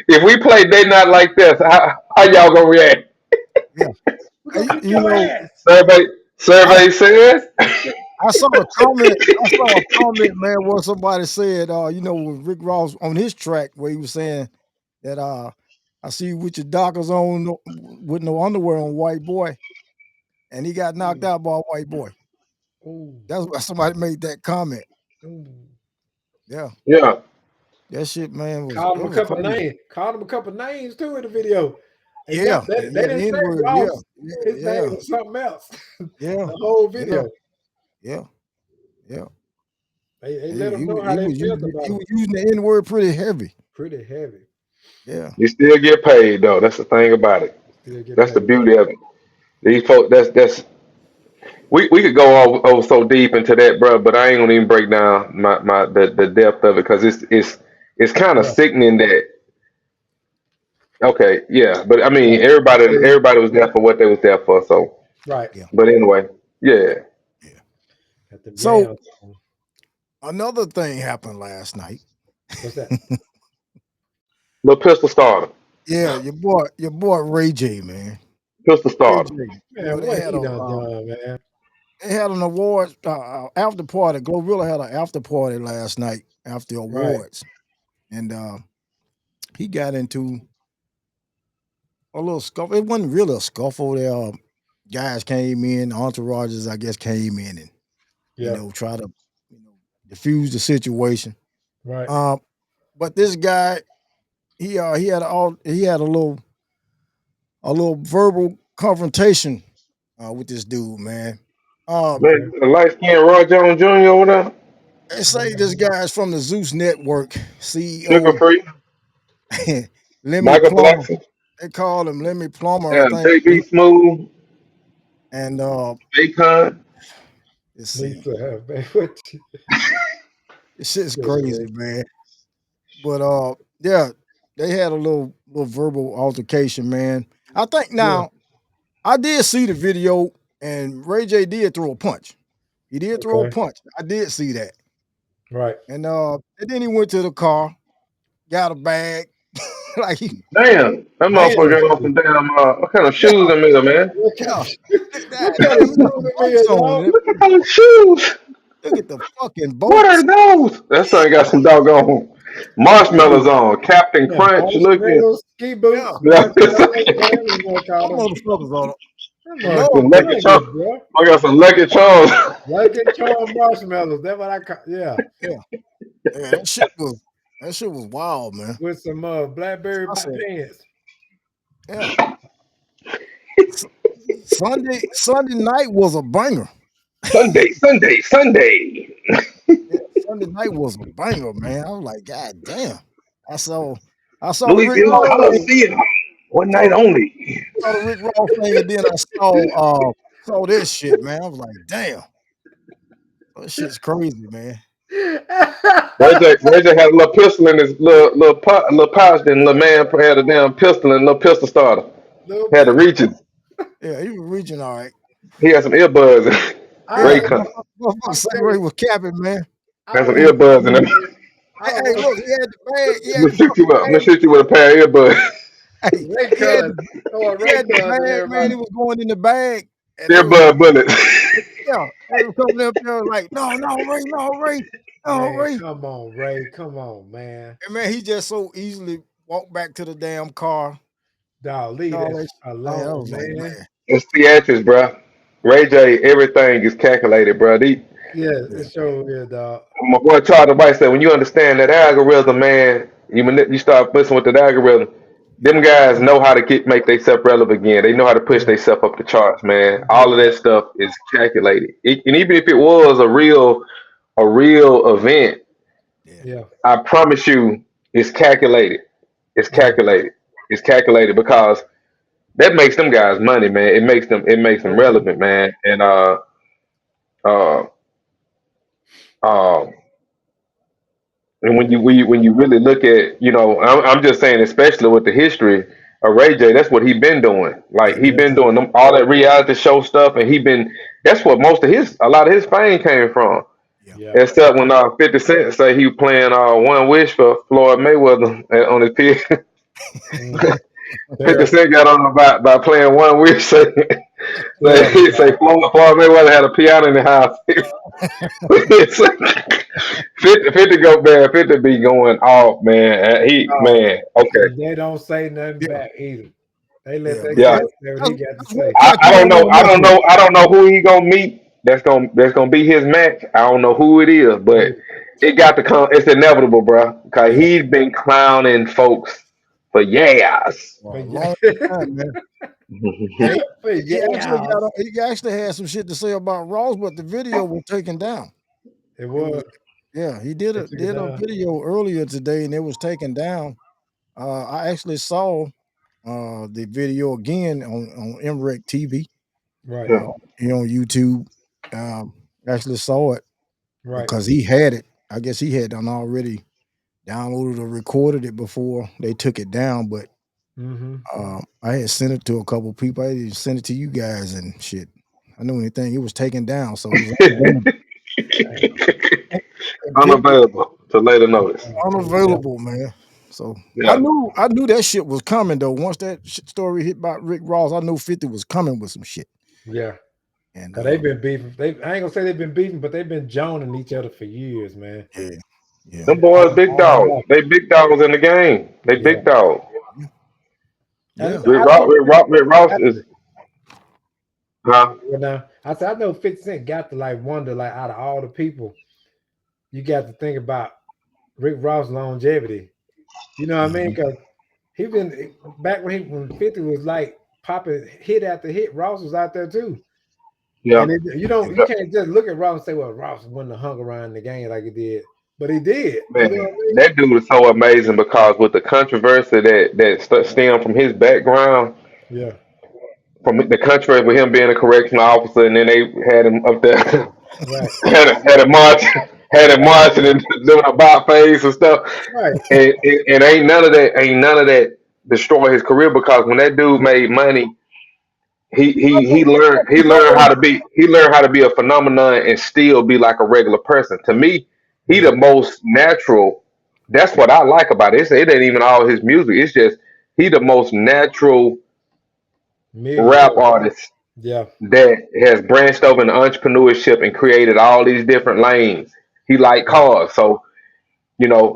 if we play They Not Like This, how y'all gonna react? yeah. We're gonna kick You your know, ass. Survey I survey says. I saw a comment. I saw a comment, man, where somebody said, with Rick Ross on his track where he was saying that I see you with your dockers on with no underwear on, white boy, and he got knocked Ooh, out by a white boy. ooh, That's why somebody made that comment. ooh. Yeah, Yeah. that shit, man, was Called it him a was couple crazy. names. Called him a couple names too in the video. And Yeah, they yeah, didn't the say N word. Yeah, Ross. His name yeah, was something else. yeah, The whole yeah, video. yeah, yeah. They let He them know was how he they was felt using about he him. was using the N word pretty heavy. Pretty heavy. Yeah, You still get paid though. That's the thing about it. Still get That's the paid. beauty of it. These folks, that's we could go over so deep into that, bro. But I ain't gonna even break down the depth of it because it's kind of Yeah. sickening that. Okay, yeah, but I Yeah. mean, See, everybody was there for what they was there for. So, right. yeah, but anyway, yeah, yeah. At the So jam. another thing happened last night. What's that? little pistol starter, Yeah, your boy Ray J, man. pistol Ray starter. J. Man, what he done done, man? They had an awards after party. Glorilla had an after party last night after Right. awards, and he got into a little scuffle. It wasn't really a scuffle. There, guys came in, entourages, I guess, came in and Yeah. try to diffuse the situation. Right. Um, but this guy, he had a little verbal confrontation with this dude, man. Okay. Man, the light skinned Roy Jones Jr. over there, They say this guy is from the Zeus Network, sugar CEO free, Lemmy Michael Plummer. Blackson, They call him Lemmy Plummer, I yeah, think. JB Smooth, And Akon. let's see, Lisa, man, what? this shit's Good crazy, Lord. man. But yeah, they had a little verbal altercation, man. I think Yeah. now I did see the video, and Ray J did throw a punch. He did throw a Okay. punch. I did see that. Right. And then he went to the car, got a bag, like he, Damn, that Damn. motherfucker got on some damn what kind of yeah, shoes in there, man? What kind yeah. of, God what kind of damn, he got shoes some in boots here, on. dog? And Look at those shoes. look at the fucking What boats. are those? That son got some doggone marshmallows on. Captain Yeah, Crunch looking. marshmallows, ski Yeah, boots, Yeah, marshmallows, whatever you want to call them them. motherfuckers on. Them are Lord, some Lucky man. Charms. bangers, bro. I got some Lucky Charms. Like and charm marshmallows. That's what I call. Yeah, Yeah, yeah, that shit was wild, man. with some blackberry I said, pants. yeah. S- Sunday night was a banger. Sunday, Sunday, Sunday. Yeah, Sunday night was a banger, man. I was like, God damn. I saw I saw the Rick Louisville Ross thing. Coliseum. One Saw night the, only. saw the Rick Ross thing, and then I saw saw this shit, man. I was like, damn, that shit's crazy, man. Ray J had a little pistol in his little pouch. Then little man had a damn pistol and a little pistol starter. Little Had the pistol. reaches. Yeah, he was reaching all right. He had some earbuds. Yeah, Ray I, cut. motherfucker I'm said telling Ray you, was capping, man. I Had some don't Hey, want to earbuds see in him, them. man. I don't hey, want to look, he had the bag. He I'm had gonna the shoot you fucking up. I'm gonna bag. shoot you with a pair of earbuds. Hey, Ray he had Cuz, the, throwing he Ray had the Cuz and bag, man. everybody. It was going in the bag, and they was Earbud bullets. yeah, they was coming up there like, no, no, Ray, no, Ray, no, Man, Ray. come on, Ray. Come on, man. And man, he just so easily walked back to the damn car Dog, and leave all that that shit. Man, I alone, was like, man. man, It's theatrics, bro. Ray J, everything is calculated, bro. Yeah, yeah, it sure is, dog. My boy Charlie White said, when you understand that algorithm, man, you start messing with that algorithm. Them guys know how to make themselves relevant again. They know how to push Yeah, themselves up the charts, man. yeah, All of that stuff is calculated. And even if it was a real event, yeah, yeah, I promise you, it's calculated. It's yeah. calculated. It's calculated because that makes them guys money, man. It makes them Oh, yeah. relevant, man. And uh, um, and Yeah, when you really look at, I'm just saying, especially with the history of Ray J, that's what he been doing. Like he yeah, been doing all that reality show stuff, and that's what a lot of his fame came from. yeah. yeah. Except when 50 Cent say he was playing One Wish for Floyd Mayweather on his P. Mm-hmm. 50 Terrible, Cent got on about by playing One Wish. terrible, Say dog. Floyd Mayweather had a piano in the house. It's like 50 go bad. 50 be going off, man. Dog. Man, okay. And they don't say nothing Yeah, back either. They let yeah, that man. Yeah. cat say what he got to That's one say. cat I you don't don't know. want to I mess don't with. know. I don't know who he gonna meet. That's gonna be his match. I don't know who it is, but Hey, it got to come. It's inevitable, bro. Cause yeah, he's been clowning folks for years. For a but long yeah, time, man. And but yeah, he actually had some shit to say about Ross, but the video was taken down. it It was was. yeah, he They took it did a down. video earlier today and it was taken down. I actually saw the video again on MREC TV, Right, Yeah. uh, here on YouTube. Actually saw it right. because he had it. I guess he had done already downloaded or recorded it before they took it down, but Mm-hmm. I had sent it to a couple people. I didn't send it to you guys and shit. I knew anything. It was taken down, so it was unavailable. Unavailable to later notice. Yeah, Unavailable, man. So Yeah. I knew that shit was coming though. Once that shit story hit about Rick Ross, I knew 50 was coming with some shit. yeah. And Cause they've been beefing. I ain't gonna say they've been beefing, but they've been joning each other for years, man. yeah, yeah, Them boys big On and dogs. off. They big dogs in the game. They Yeah. big dogs. yeah, And yeah. I know 50 Rick Cent Ross got is, huh? now. I said I know 50 Cent got to like wonder like out of all the people, you got to think about Rick Ross' longevity. You know what I mean? Mhm. Because he been back when 50 was like popping hit after hit, Ross was out there too. Yeah. And you can't just look at Ross and say, well, Ross wouldn't have hung around the game like he did. But he did. You know what Man, I mean? that dude is so amazing because with the controversy that stemmed from his background, Yeah. from the controversy with him being a correctional officer, and then they had him up there, Right. had him march, had him Right. marching and doing a bot phase and stuff, Right. and ain't none of that destroy his career because when that dude made money, he learned how to be a phenomenon and still be like a regular person. To me, he Yeah. the most natural. That's what I like about it. It ain't even all his music. It's just he the most natural Million. rap artist Yeah. that has branched over into entrepreneurship and created all these different lanes. He like Yeah. cars, so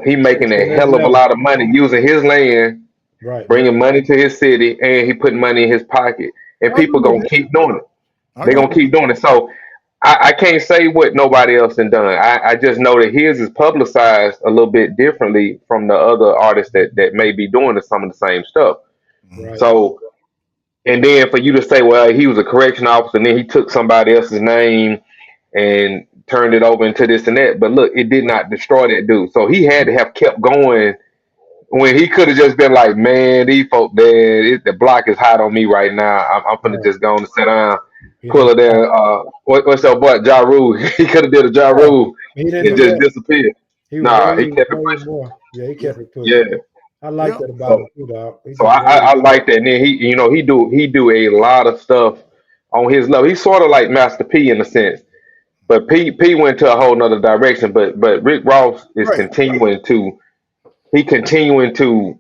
he It's making the a next hell of a level. lot of money using his land, Right. bringing money to his city, and he putting money in his pocket. And I people agree with gonna that. keep doing it. I They're agree gonna with keep doing it. So I can't say what nobody else has done. I just know that his is publicized a little bit differently from the other artists that may be doing some of the same stuff. that. Mhm. Right. So and then for you to say, well, he was a correction officer, and then he took somebody else's name and turned it over into this and that. But look, it did not destroy that dude. So he had to have kept going when he could have just been like, man, these folk, the block is hot on me right now. I'm gonna Right. just go on and sit down. He pull didn't it do in. that. What's your boy? Ja Rule. He could have did a Ja Yeah, Rule he didn't and do just that. disappeared. He was Nah, he kept it way pushing. more. Yeah, he Yeah. kept it pushing. Yeah. I like Yeah. that about So him too, dog. He so just way. I like that. And then he do a lot of stuff on his level. He's sort of like Master P in a sense. But P went to a whole nother direction. But Rick Ross is Right. continuing to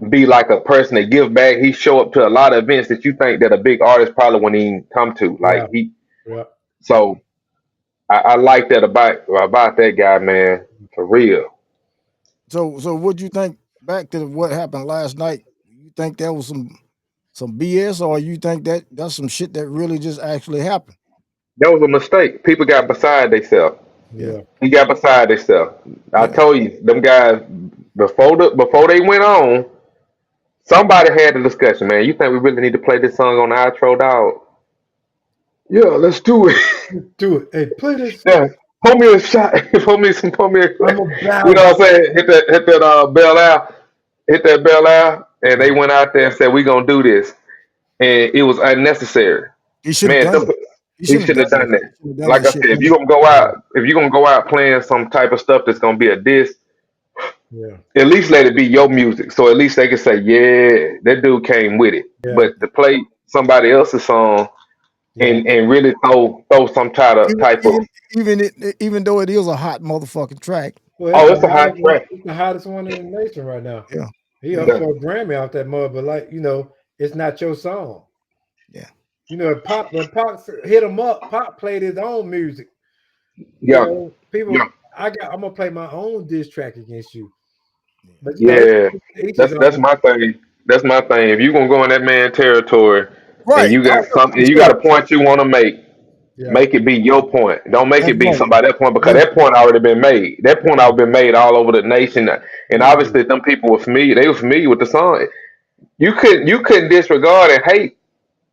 be like a person that give back. He show up to a lot of events that you think that a big artist probably wouldn't even come to. Yeah, Like he yeah. so I like that about that guy, man, for real. So what you think back to what happened last night? You think that was some BS, or you think that that's some shit that really just actually happened? That was a mistake. People got beside themselves. Yeah. Yeah. He got beside themselves. I Yeah. told you, them guys before they went on, somebody had the discussion, man. You think we really need to play this song on the outro, dog? Yeah, let's do it. Do it. Hey, play this. Yeah. Pull me a shot. Pull me I'm you know about what I'm saying? Hit that Bel Air. Hit that Bell Air, and they it. went out there and said, "We gonna do this," and it was unnecessary. He should have Man, done it. He he shouldn't have shouldn't have done that. done that. He should have done Like that I shit. said, Then. if you're gonna go out playing some type of stuff that's gonna be a diss, Yeah. at least let it be your music. So at least they can say, "Yeah, that dude came with it." Yeah. But to play somebody else's song Yeah. and really throw some Even type of even even though it is a hot motherfucking track. Well, it's oh, the it's a hot hottest one. track. It's the hottest one in the nation right now. Yeah. He Yeah. up Yeah, for a Grammy off that mud, but like it's not your song. Yeah. Pop when Pop hit him up, Pop played his own music. yeah, People, yeah, I'm gonna play my own diss track against you. But yeah. each his That's own. my thing. That's my thing. If you're gonna go in that man territory and Right. you Oh, got yeah, something, for you got sure. a point you want to Yeah, make it be your point. Don't make That's it be right. somebody else's point because Yeah. that point already been made. That point yeah, already been made all over the nation, and yeah, obviously them people were familiar. They were familiar with the song. You couldn't disregard and hate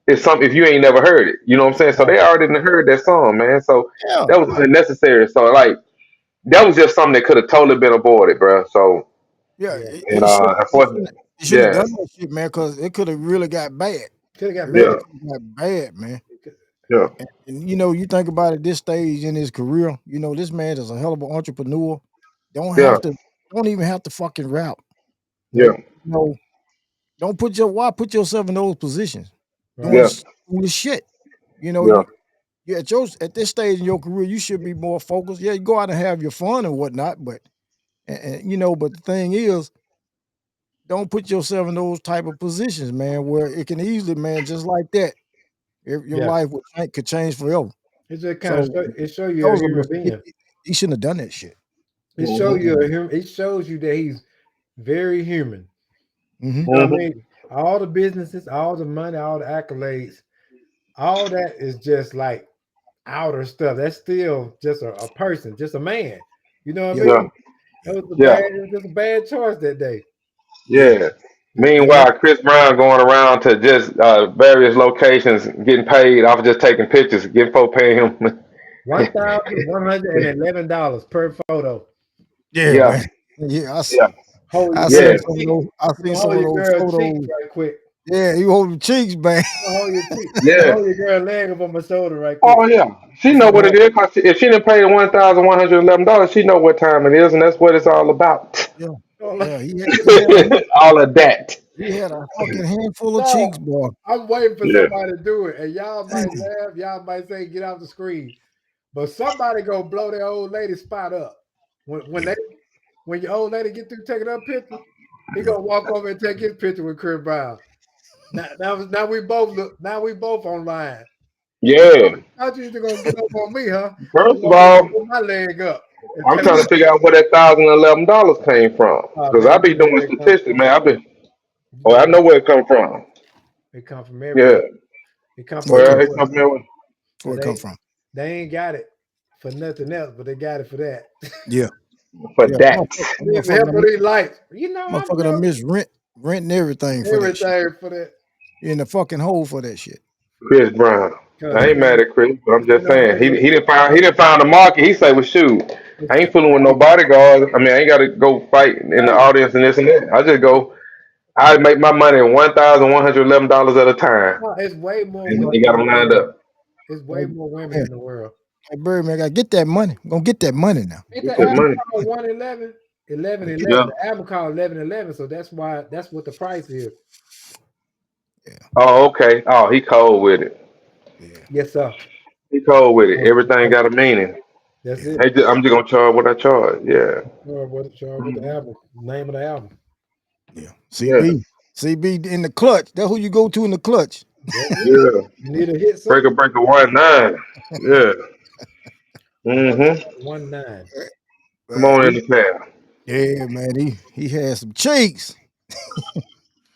if you ain't never heard it. You know what I'm saying? So yeah, they already done heard that song, man. So Yeah. that was unnecessary. So like that was just something that could have totally been avoided, bro. So Yeah. yeah. and unfortunately, He shouldn't have yeah, done that shit, man, because it could have really got bad. Could have It got really yeah, bad. could have got bad, man. yeah, And you think about it this stage in his career, this man is a hell of an entrepreneur. Don't yeah, have to, don't even have to fucking rap. yeah, Nope. You know, don't why put yourself in those positions doing yeah, Right. foolish shit. You know, yeah, you at this stage in your career, you should be more focused. Yeah, you go out and have your fun and whatnot, but but the thing is, don't put yourself in those type of positions, man, where it can easily, man, just like that, your Yeah. life could change forever. It just kind of So it show you that a was a human mistake. being. He shouldn't have done that shit. It show hmm you a human. It shows you that he's very human. Hmm. You know what I hmm mean? All the businesses, all the money, all the accolades, all that is just like outer stuff. That's still just a person, just a man. You know what I Yeah, yeah, mean? yeah, yeah, It was just a bad choice that day. yeah, yeah. yeah. That, Meanwhile, Chris Brown going around to just various locations, getting paid off of just taking pictures, getting folk paying him. $1,111 per photo. yeah, Yeah, man. Yeah, yeah, Hold I your yeah, seen girl some of cheek. those. I You seen gonna some hold of your those girl cheeks photos. right quick. Yeah, you hold the cheeks, man. You gonna hold your cheek. You gonna yeah. hold your girl leg up on my shoulder right quick. Oh yeah, she That's know what what it happened. is. 'Cause if she didn't pay the $1,111, she know what time it is, and that's what it's all about. Yeah, Oh, yeah. All of that. He had a fucking handful of no, cheeks, boy. I'm waiting for Yeah, somebody to do it, and y'all might Damn. laugh. Y'all might say, "Get off the screen," but somebody gonna blow their old lady spot up Yeah, when your old lady get through taking her picture. He yeah. gonna walk over and take his picture with Chris Brown. Now we both online. I yeah. thought you was gonna get up on me, huh? You First of want me to all, put my leg up and I'm tell trying me, to figure out where that $1,011 came from oh because man, I you be know where doing it come statistics, from. man. I be. You Oh, know I where know where it come from. it come from Yeah, everywhere. It come from Where it come well, it from? everywhere. come from. So Where it come from? they ain't got it for nothing else, but they got it for that. Yeah, For yeah. that. Need some help with these lights. I'm Motherfucker done broke. miss renting everything for that shit. Everything for that. You in the fucking hole for that shit. Chris Brown. Cause I ain't mad at Chris, but I'm just saying what he didn't find the market. He say, "Well, shoot, I ain't fooling with no bodyguards. I mean, I ain't got to go fight in the right. audience and this and that. I just go. I make my money $1,111 at a time, No, it's way more and money they got in them the lined game. up. It's way more women Yeah. in the world. Hey, Birdman, I gotta get that money. I'm gonna get that money now. Ain't Get the that album money. called 111? 11, Get 11. Yeah. The album called 11, 11. So that's what the price is. Yeah, Oh, okay. Oh, he cold with it. yeah, Yes, sir. He cold with it. Everything got a meaning. That's yeah. it. Hey, I'm just gonna charge what I charge. Yeah. What the album? Name of the album. Yeah. Yeah. CB in the clutch. That's who you go to in the clutch. That's it. Yeah. You need a hit Breaker song? breaker 1-9. Yeah. Mm-hmm. 119. Come Man, on in the cab. yeah, man. He had some cheeks.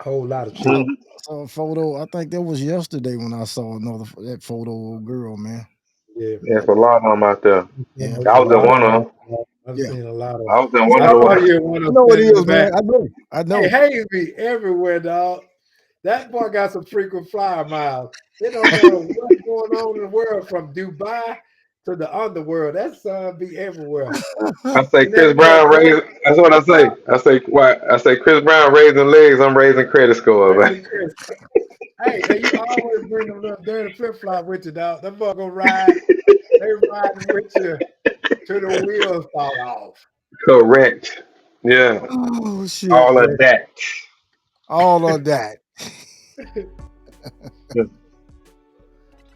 Whole lot of cheeks. Mm-hmm. I saw a photo. I think that was yesterday when I saw that photo of a girl, man. Yeah. There's a lot of them out there. Yeah, There's I a was in lot of one of them. them. I've yeah. seen a lot of I them. was in I one I of the saw ones. you in one I of them know it standing in the is, man. back. I know. Hey, Hayes be everywhere, dog. That boy got some frequent flyer miles. It don't matter what's going on in the world, from Dubai to the underworld. That son be everywhere. I say And that Chris boy Brown raising. That's what I say. I say what? I say Chris Brown raising legs. I'm raising credit scores, man. Crazy Chris. Hey, and you always bring them little dirty flip flop with you, dog. That boy gonna ride. They riding with you till the wheels fall off. Correct. Yeah. Oh shit, All of man. that. All of that. Yeah.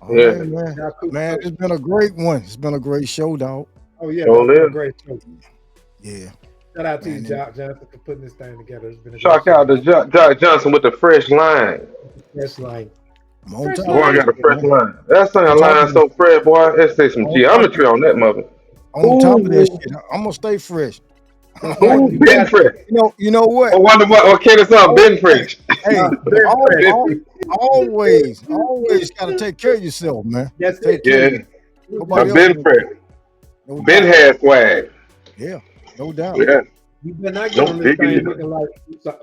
All Yeah. right, man. Y'all cool Man, too. it's been a great one. It's been a great show, dog. Oh yeah, Sure that's been a is. great show. Yeah, Shout out to you, man. Jock Johnson, for putting this thing together. It's been a great Shout show. out to Jock Johnson with the fresh line. Fresh line. I'm on Fresh top Boy, of I this line. got a shit, fresh man. line. That thing On a top line of this. so fresh, boy. Let's say some On G. I'm top a tree on that mother. on top of that Ooh, shit. I'm gonna stay fresh. That's right. ooh, You been got to. fresh. You know what? I wonder what Kenny something Oh, been fresh. hey, Been fresh. Been- always gotta take care of yourself, man. That's Take it. care of yeah, you. I Nobody else been gonna fresh. do it. No Been doubt. had swag. Yeah, no doubt. Yeah, You better not get no on this diggity. thing looking like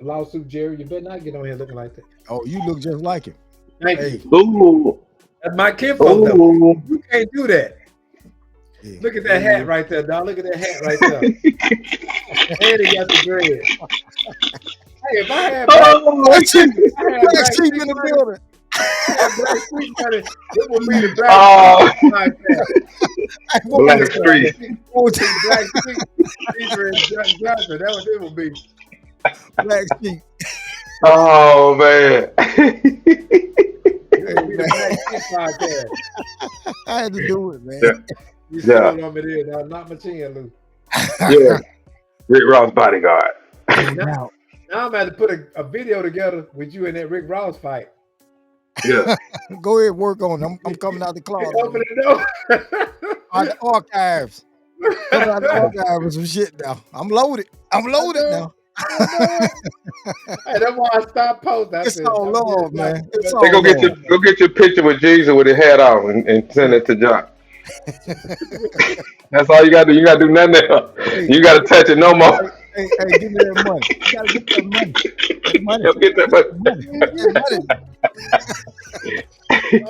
lawsuit Jerry. You better not get on here looking like that. Oh, you look just like him. Thank Hey, you. Ooh, That's my kinfolk though. ooh. You can't do that. yeah. Look at that hat right there, dog. Look at that hat right there. And he got the dread. Hey, if I had black, Oh, Black sheep, if I had black black sheep sheep in the money, building. if I had black sheep money, it would be the black oh, sheep podcast. Hey, It what would was be Black the that? Street. What was be that? black sheep featuring Jock Johnson. That what it would be. Black sheep. Oh man. It Hey, would be the man. black sheep podcast. I had to do it, man. yeah, You yeah, stole on me there, dog. Not my chin, Lou. yeah. Rick Ross bodyguard. No Now, doubt. now I'm about to put a video together with you in that Rick Ross fight. Yeah. Go ahead, work on it. I'm coming out the closet. Open the door. Out the archives. Coming out the archives with some shit now. I'm loaded. I'm loaded now. I know it. Hey, that's why I stopped posting. I It's said, all I'm love, getting black. man. It's They all love. go get your picture with Jesus with his hat off and send it to John. That's all you gotta do. You gotta do nothing else. Hey, You gotta touch it no more. hey, give me that money. You gotta get that money. That money. He'll get that Get that much. money. Get money.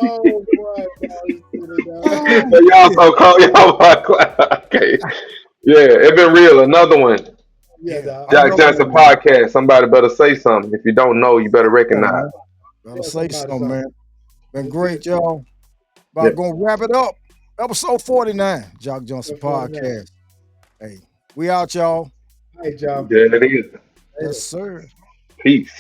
Oh, boy. Oh, So y'all shit. so cold. Okay. Yeah, it been real. Another one. Yeah, Yeah, dog. Jack another Johnson one, man. podcast. Somebody better say something. If you don't know, you better Yeah, recognize. man. Gotta Yeah, say somebody something, something. man. Been That's great, it. y'all. Yeah. About gonna wrap it up. Episode 49, Jock Johnson Episode 49. podcast. Hey, we out, y'all. Hey, y'all. There it is. Yes, sir. Peace.